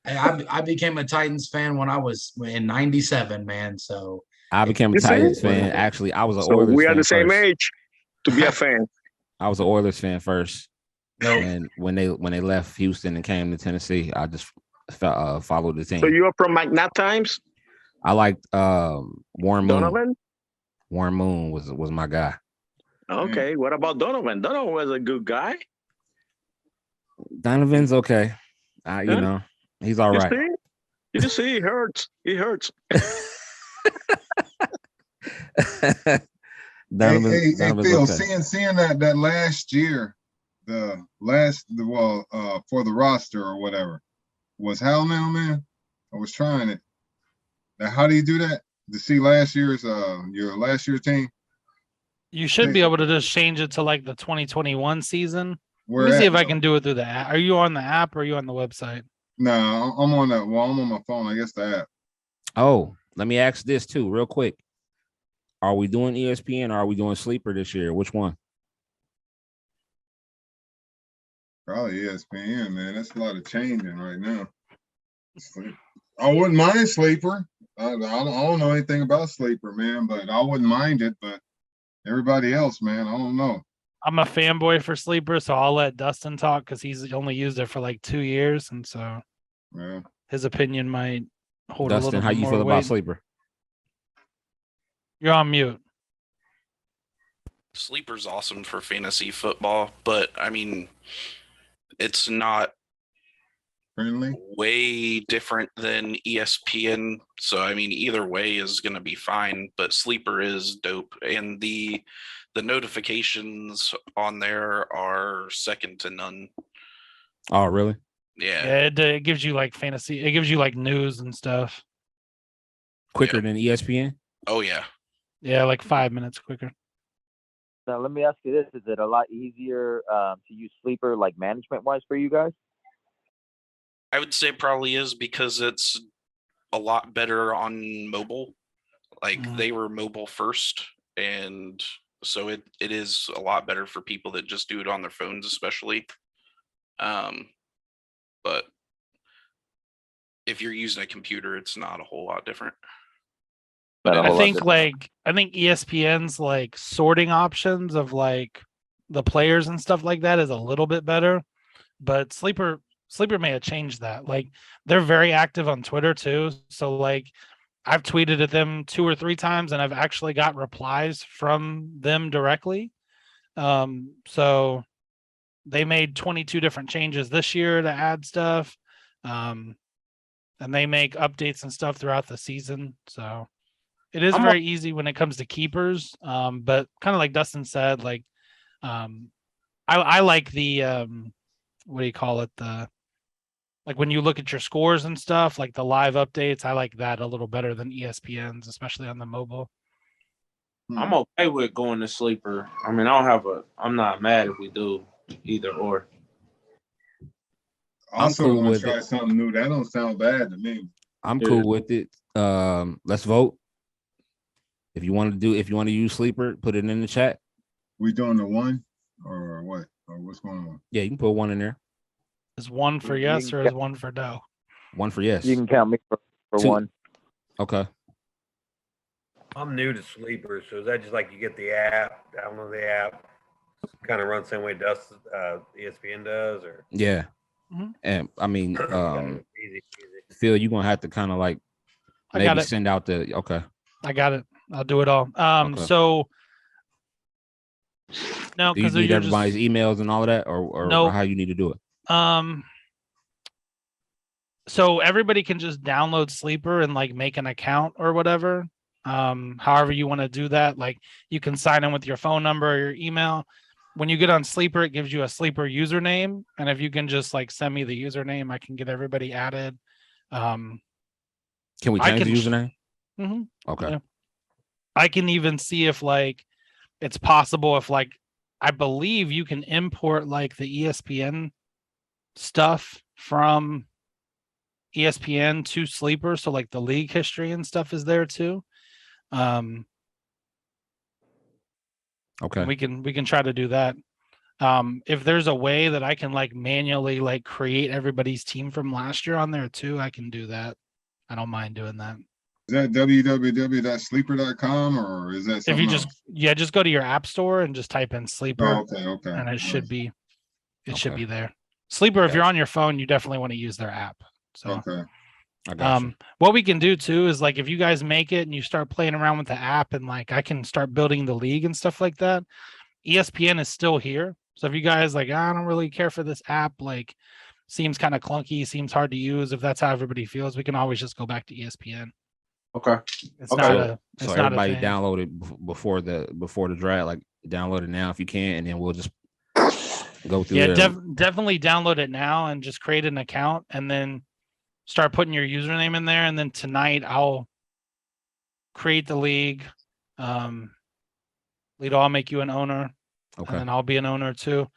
[SPEAKER 8] I became a Titans fan when I was in '97, man. So
[SPEAKER 3] I became a Titans fan. Actually, I was an
[SPEAKER 11] So
[SPEAKER 3] Oilers
[SPEAKER 11] we are
[SPEAKER 3] fan
[SPEAKER 11] the same
[SPEAKER 3] first.
[SPEAKER 11] age to be a fan.
[SPEAKER 3] I was an Oilers fan first.
[SPEAKER 8] No.
[SPEAKER 3] And when they left Houston and came to Tennessee, I just followed the team.
[SPEAKER 11] So you are from McNabb times?
[SPEAKER 3] I liked Warren Moon.
[SPEAKER 11] Donovan?
[SPEAKER 3] Warren Moon was my guy.
[SPEAKER 11] Okay. What about Donovan? Donovan was a good guy.
[SPEAKER 3] Donovan's okay. You know, he's all right.
[SPEAKER 11] You see, he hurts. He hurts.
[SPEAKER 3] Donovan's
[SPEAKER 4] Phil,
[SPEAKER 3] okay.
[SPEAKER 4] seeing that last year, for the roster or whatever, was how now, man? I was trying it. Now, how do you do that? To see last year's your last year's team?
[SPEAKER 5] You should be able to just change it to like the 2021 season.
[SPEAKER 4] Where
[SPEAKER 5] Let me see
[SPEAKER 4] at,
[SPEAKER 5] if I can do it through the app. Are you on the app or are you on the website?
[SPEAKER 4] No, I'm on that. Well, I'm on my phone. I guess the app.
[SPEAKER 3] Oh, let me ask this too, real quick. Are we doing ESPN or are we doing Sleeper this year? Which one?
[SPEAKER 4] Probably ESPN, man. That's a lot of changing right now. I wouldn't mind Sleeper. I don't know anything about Sleeper, man, but I wouldn't mind it. But everybody else, man, I don't know.
[SPEAKER 5] I'm a fanboy for Sleeper, so I'll let Dustin talk because he's only used it for like 2 years, and so his opinion might hold
[SPEAKER 3] Dustin,
[SPEAKER 5] a little
[SPEAKER 3] how
[SPEAKER 5] bit
[SPEAKER 3] you
[SPEAKER 5] more
[SPEAKER 3] feel
[SPEAKER 5] weight.
[SPEAKER 3] about Sleeper?
[SPEAKER 5] You're on mute.
[SPEAKER 9] Sleeper's awesome for fantasy football, but I mean, it's not
[SPEAKER 4] friendly,
[SPEAKER 9] way different than ESPN. So I mean, either way is going to be fine. But Sleeper is dope, and the notifications on there are second to none.
[SPEAKER 3] Oh, really?
[SPEAKER 9] Yeah.
[SPEAKER 5] It gives you like fantasy. It gives you like news and stuff.
[SPEAKER 3] Quicker than ESPN?
[SPEAKER 9] Oh yeah.
[SPEAKER 5] Yeah, like 5 minutes quicker.
[SPEAKER 12] Now, let me ask you this. Is it a lot easier to use Sleeper, like management-wise, for you guys?
[SPEAKER 9] I would say probably is because it's a lot better on mobile. Like they were mobile first, and so it is a lot better for people that just do it on their phones, especially. But if you're using a computer, it's not a whole lot different.
[SPEAKER 5] I think ESPN's like sorting options of like the players and stuff like that is a little bit better, but Sleeper may have changed that. Like they're very active on Twitter too. So like I've tweeted at them 2 or 3 times and I've actually got replies from them directly. So they made 22 different changes this year to add stuff. And they make updates and stuff throughout the season. So it is very easy when it comes to keepers. But kind of like Dustin said, like I like the what do you call it? Like when you look at your scores and stuff, like the live updates, I like that a little better than ESPN's, especially on the mobile.
[SPEAKER 13] I'm okay with going to Sleeper. I mean, I'm not mad if we do either or.
[SPEAKER 3] I'm cool with
[SPEAKER 4] try something new. That don't sound bad to me.
[SPEAKER 3] I'm cool with it. Let's vote. If you want to use Sleeper, put it in the chat.
[SPEAKER 4] We doing the one or what? Or what's going on?
[SPEAKER 3] Yeah, you can put one in there.
[SPEAKER 5] Is one for yes or is one for no?
[SPEAKER 3] One for yes.
[SPEAKER 12] You can count me for 1.
[SPEAKER 3] Okay.
[SPEAKER 10] I'm new to Sleeper, so is that just like you get the app, download the app, kind of run the same way ESPN does, or?
[SPEAKER 3] Yeah.
[SPEAKER 5] Mm-hmm.
[SPEAKER 3] And I mean,
[SPEAKER 10] easy.
[SPEAKER 3] Phil, you're gonna have to kind of like maybe send out the
[SPEAKER 5] I got it. I'll do it all. So no,
[SPEAKER 3] do you
[SPEAKER 5] because
[SPEAKER 3] need everybody's emails and all of that, or
[SPEAKER 5] no,
[SPEAKER 3] how you need to do it?
[SPEAKER 5] So everybody can just download Sleeper and like make an account or whatever. However you want to do that, like you can sign in with your phone number or your email. When you get on Sleeper, it gives you a Sleeper username, and if you can just like send me the username, I can get everybody added.
[SPEAKER 3] Can we change the username?
[SPEAKER 5] Mm-hmm.
[SPEAKER 3] Okay.
[SPEAKER 5] Yeah. I can even see if like it's possible if like I believe you can import like the ESPN stuff from ESPN to Sleeper, so like the league history and stuff is there too.
[SPEAKER 3] Okay.
[SPEAKER 5] We can try to do that. If there's a way that I can like manually like create everybody's team from last year on there too, I can do that. I don't mind doing that.
[SPEAKER 4] Is that www.sleeper.com or is that something
[SPEAKER 5] If you just go to your app store and just type in Sleeper.
[SPEAKER 4] Okay.
[SPEAKER 5] And it should be should be there. Sleeper, if you're on your phone, you definitely want to use their app. So
[SPEAKER 3] I got you.
[SPEAKER 5] What we can do too is like if you guys make it and you start playing around with the app and like I can start building the league and stuff like that. ESPN is still here. So if you guys like, I don't really care for this app, like seems kind of clunky, seems hard to use. If that's how everybody feels, we can always just go back to ESPN.
[SPEAKER 13] Okay.
[SPEAKER 5] It's not
[SPEAKER 3] everybody download it before the draft. Like download it now if you can, and then we'll just go through.
[SPEAKER 5] Yeah, definitely download it now and just create an account and then start putting your username in there. And then tonight I'll create the league. Lito, I'll make you an owner.
[SPEAKER 3] Okay.
[SPEAKER 5] And then I'll be an owner too.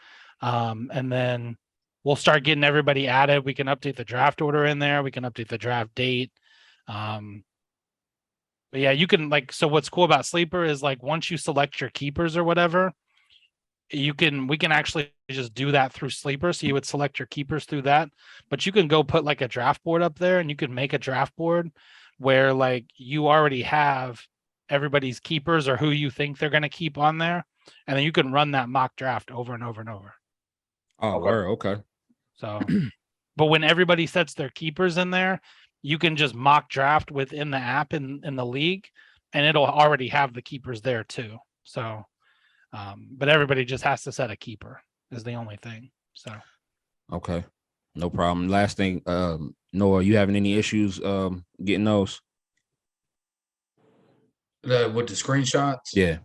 [SPEAKER 5] And then we'll start getting everybody added. We can update the draft order in there. We can update the draft date. But yeah, you can so what's cool about Sleeper is like once you select your keepers or whatever, we can actually just do that through Sleeper. So you would select your keepers through that, but you can go put like a draft board up there and you can make a draft board where like you already have everybody's keepers or who you think they're going to keep on there. And then you can run that mock draft over and over and over.
[SPEAKER 3] Oh, okay.
[SPEAKER 5] So, but when everybody sets their keepers in there, you can just mock draft within the app in the league and it'll already have the keepers there too. So, but everybody just has to set a keeper is the only thing. So,
[SPEAKER 3] okay, no problem. Last thing, Noah, you having any issues getting those?
[SPEAKER 8] With the screenshots?
[SPEAKER 3] Yeah.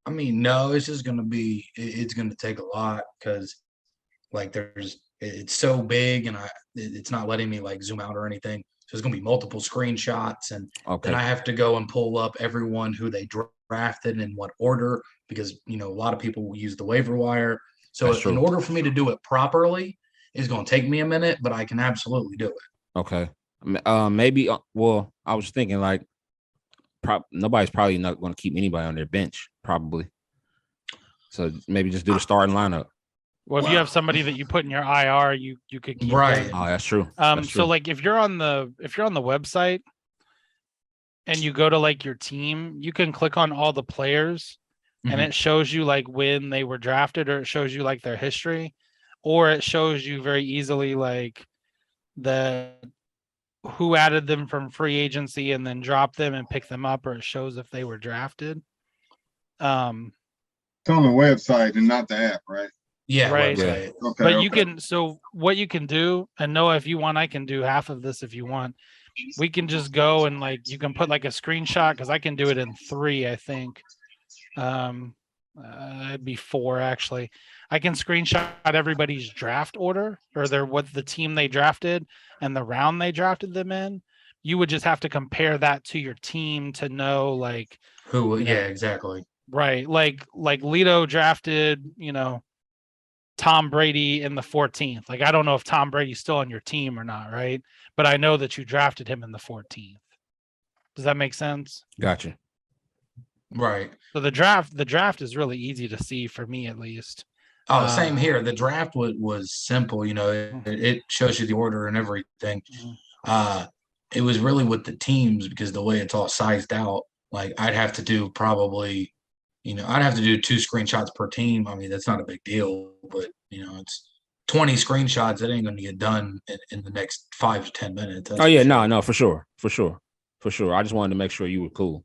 [SPEAKER 8] I mean, no, it's just gonna be. It's gonna take a lot because, like, it's so big and it's not letting me like zoom out or anything. So it's gonna be multiple screenshots and then I have to go and pull up everyone who they drafted in what order because a lot of people will use the waiver wire. So in order for me to do it properly, it's gonna take me a minute, but I can absolutely do it.
[SPEAKER 3] Okay. Maybe. Well, I was thinking like, nobody's probably not going to keep anybody on their bench, probably. So maybe just do the starting lineup.
[SPEAKER 5] Well, if you have somebody that you put in your IR, you could keep
[SPEAKER 8] right.
[SPEAKER 3] Oh, that's true. That's true.
[SPEAKER 5] So like if you're on the website and you go to like your team, you can click on all the players and it shows you like when they were drafted or it shows you like their history or it shows you very easily like who added them from free agency and then dropped them and picked them up or it shows if they were drafted.
[SPEAKER 4] It's on the website and not the app, right?
[SPEAKER 8] Yeah,
[SPEAKER 5] right.
[SPEAKER 8] Yeah.
[SPEAKER 4] Okay,
[SPEAKER 5] but you can. So what you can do, and Noah, if you want, I can do half of this if you want. We can just go and like you can put like a screenshot because I can do it in 3, I think. It'd be 4 actually. I can screenshot everybody's draft order or what the team they drafted and the round they drafted them in. You would just have to compare that to your team to know like
[SPEAKER 8] who. Yeah, exactly.
[SPEAKER 5] Right. Like Lito drafted, Tom Brady in the 14th. Like, I don't know if Tom Brady's still on your team or not, right? But I know that you drafted him in the 14th. Does that make sense?
[SPEAKER 3] Gotcha.
[SPEAKER 8] Right.
[SPEAKER 5] So the draft is really easy to see for me, at least.
[SPEAKER 8] Oh, same here. The draft was simple. It shows you the order and everything. It was really with the teams because the way it's all sized out, like I'd have to do probably I'd have to do 2 screenshots per team. I mean, that's not a big deal, but it's 20 screenshots. That ain't going to get done in the next 5 to 10 minutes.
[SPEAKER 3] Oh yeah, no, for sure. I just wanted to make sure you were cool.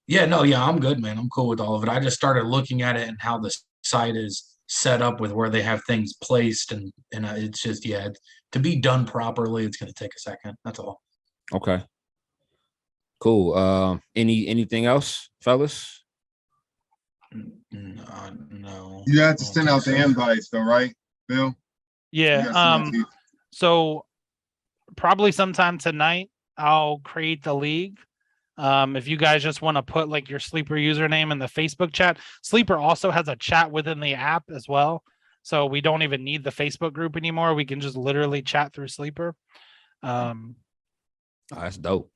[SPEAKER 8] Yeah, no, yeah, I'm good, man. I'm cool with all of it. I just started looking at it and how the site is set up with where they have things placed, and it's just to be done properly, it's going to take a second. That's all.
[SPEAKER 3] Okay. Cool. Anything else, fellas?
[SPEAKER 8] No.
[SPEAKER 4] You have to send out the invites though, right, Bill?
[SPEAKER 5] Yeah. So probably sometime tonight I'll create the league. If you guys just want to put like your Sleeper username in the Facebook chat. Sleeper also has a chat within the app as well. So we don't even need the Facebook group anymore. We can just literally chat through Sleeper.
[SPEAKER 3] That's dope.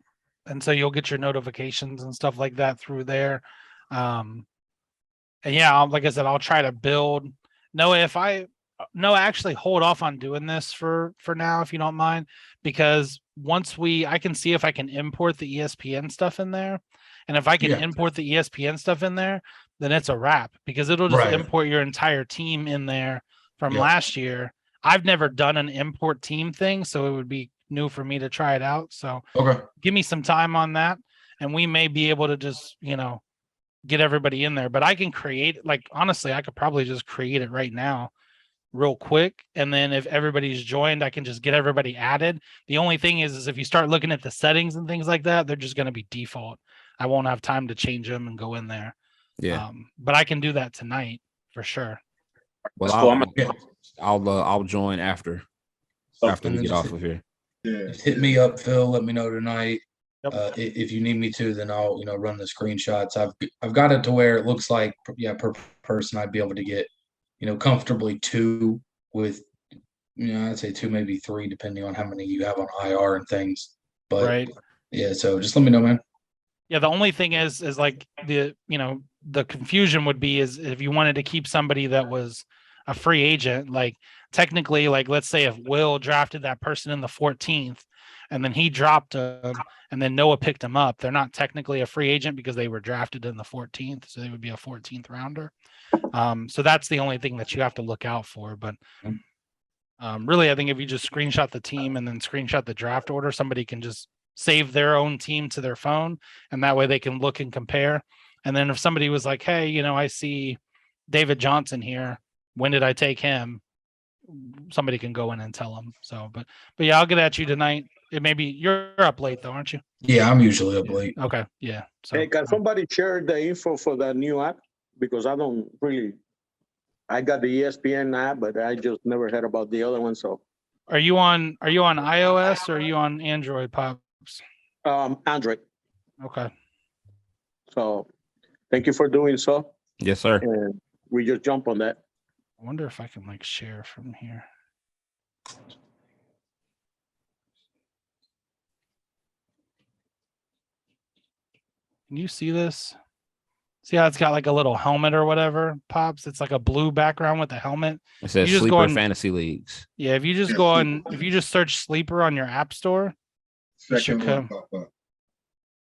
[SPEAKER 5] And so you'll get your notifications and stuff like that through there. And yeah, like I said, I'll try to build No, actually hold off on doing this for now, if you don't mind, because I can see if I can import the ESPN stuff in there. And if I can import the ESPN stuff in there, then it's a wrap, because it'll just import your entire team in there from last year. I've never done an import team thing, so it would be new for me to try it out. So give me some time on that, and we may be able to just, get everybody in there. But I can create, like, honestly, I could probably just create it right now real quick, and then if everybody's joined, I can just get everybody added. The only thing is if you start looking at the settings and things like that, they're just going to be default. I won't have time to change them and go in there. But I can do that tonight for sure.
[SPEAKER 3] Well, I'll join after we get off of here.
[SPEAKER 8] Hit me up, Phil. Let me know tonight. If you need me to, then I'll run the screenshots. I've got it to where it looks like per person I'd be able to get comfortably 2 with I'd say 2, maybe 3, depending on how many you have on IR and things. But so just let me know, man.
[SPEAKER 5] The only thing is like the confusion would be is if you wanted to keep somebody that was a free agent, like technically, like let's say if Will drafted that person in the 14th and then he dropped him and then Noah picked him up, they're not technically a free agent because they were drafted in the 14th, so they would be a 14th rounder. So that's the only thing that you have to look out for. But really, I think if you just screenshot the team and then screenshot the draft order, somebody can just save their own team to their phone, and that way they can look and compare. And then if somebody was like, hey, I see David Johnson here, when did I take him? Somebody can go in and tell them. So, but yeah, I'll get at you tonight. It may be you're up late though, aren't you?
[SPEAKER 8] Yeah, I'm usually up late.
[SPEAKER 5] Okay, yeah. So,
[SPEAKER 11] hey, can somebody share the info for the new app? Because I got the ESPN app, but I just never heard about the other one. So,
[SPEAKER 5] are you on iOS or are you on Android, Pops?
[SPEAKER 11] Android.
[SPEAKER 5] Okay.
[SPEAKER 11] So, thank you for doing so.
[SPEAKER 3] Yes, sir.
[SPEAKER 11] And we just jump on that.
[SPEAKER 5] I wonder if I can share from here. Can you see this? See how it's got like a little helmet or whatever, Pops? It's like a blue background with a helmet.
[SPEAKER 3] It says Sleeper Fantasy Leagues.
[SPEAKER 5] Yeah, if you just go on, if you just search Sleeper on your app store, it should come.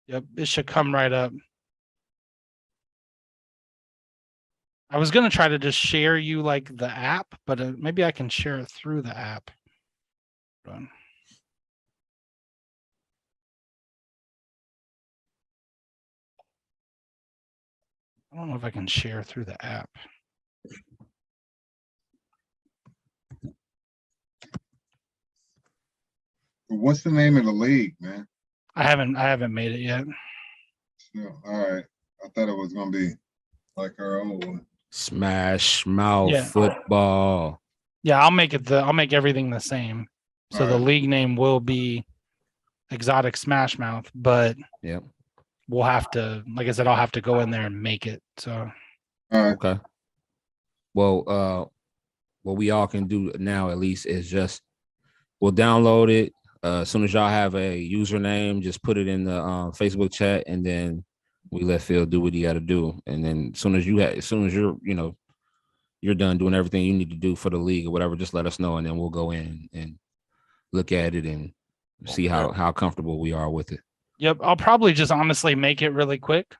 [SPEAKER 5] Yep, it should come right up. I was gonna try to just share you like the app, but maybe I can share it through the app. Run. I don't know if I can share through the app.
[SPEAKER 4] What's the name of the league, man?
[SPEAKER 5] I haven't made it yet.
[SPEAKER 4] So, all right. I thought it was gonna be like our old one.
[SPEAKER 3] Smashmouth football.
[SPEAKER 5] Yeah, I'll make everything the same. So the league name will be Exotic Smashmouth, but we'll have to, like I said, I'll have to go in there and make it. So
[SPEAKER 3] okay. Well, what we all can do now at least is just we'll download it. As soon as y'all have a username, just put it in the Facebook chat, and then we let Phil do what he got to do. And then as soon as you're you're done doing everything you need to do for the league or whatever, just let us know, and then we'll go in and look at it and see how comfortable we are with it.
[SPEAKER 5] Yep, I'll probably just honestly make it really quick.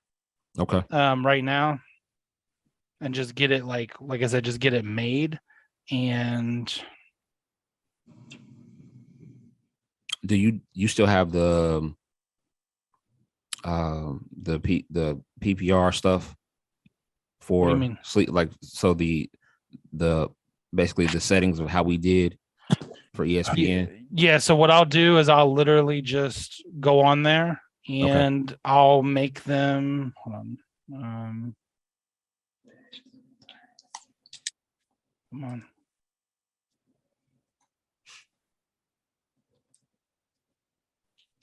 [SPEAKER 3] Okay.
[SPEAKER 5] Right now, and just get it like I said, just get it made. And
[SPEAKER 3] do you still have the PPR stuff for
[SPEAKER 5] what do you mean?
[SPEAKER 3] Sleep? Like, so the basically the settings of how we did for ESPN.
[SPEAKER 5] Yeah. So what I'll do is I'll literally just go on there and I'll make them. Hold on. Come on.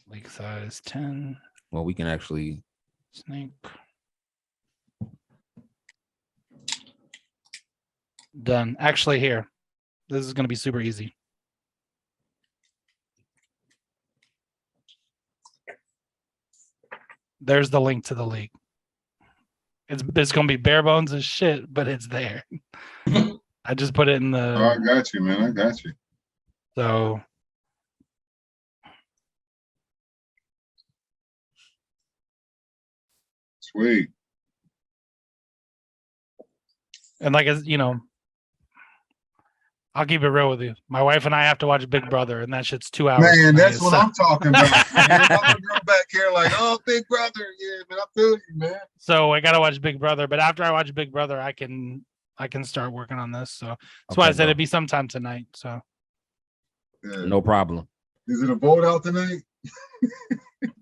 [SPEAKER 5] League size 10.
[SPEAKER 3] Well, we can actually
[SPEAKER 5] snake. Done. Actually, here. This is going to be super easy. There's the link to the league. It's going to be bare bones as shit, but it's there. I just put it in the.
[SPEAKER 4] Oh, I got you, man. I got you.
[SPEAKER 5] So.
[SPEAKER 4] Sweet.
[SPEAKER 5] And like, you know, I'll keep it real with you. My wife and I have to watch Big Brother, and that shit's 2 hours.
[SPEAKER 4] Man, that's what I'm talking about. Man. My girl back here like, oh, Big Brother. Yeah, man, I feel you, man.
[SPEAKER 5] So I gotta watch Big Brother, but after I watch Big Brother, I can start working on this. So that's why I said it'd be sometime tonight. So
[SPEAKER 3] no problem.
[SPEAKER 4] Is it a vote out tonight?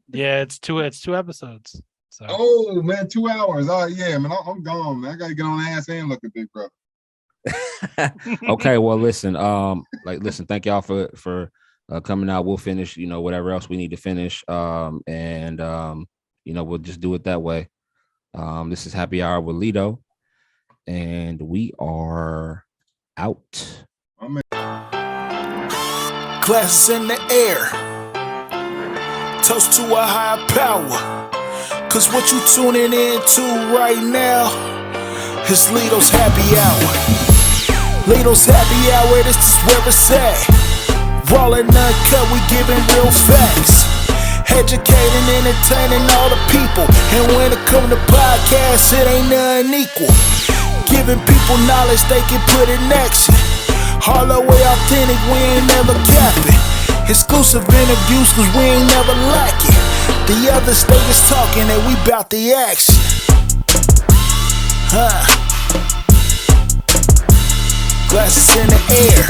[SPEAKER 5] Yeah, it's two episodes. So.
[SPEAKER 4] Oh man, 2 hours. Oh yeah, man, I'm gone, man. I gotta get on the ass and look at Big Brother.
[SPEAKER 3] Okay, well, listen, thank y'all for coming out. We'll finish, you know, whatever else we need to finish, and you know, we'll just do it that way. This is Happy Hour with Lito, and we are out.
[SPEAKER 2] Glasses in the air, toast to a higher power. Cause what you tuning into right now is Lito's Happy Hour. Lito's Happy Hour, this is where it's at. Raw and uncut, we giving real facts. Educating, entertaining all the people. And when it come to podcasts, it ain't nothing equal. Giving people knowledge they can put in action. All the way authentic, we ain't never capping. Exclusive interviews, cause we ain't never lacking. The other state is talking and we bout the action. Glasses in the air,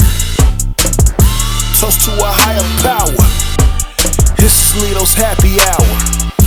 [SPEAKER 2] toast to a higher power. This is Lito's Happy Hour.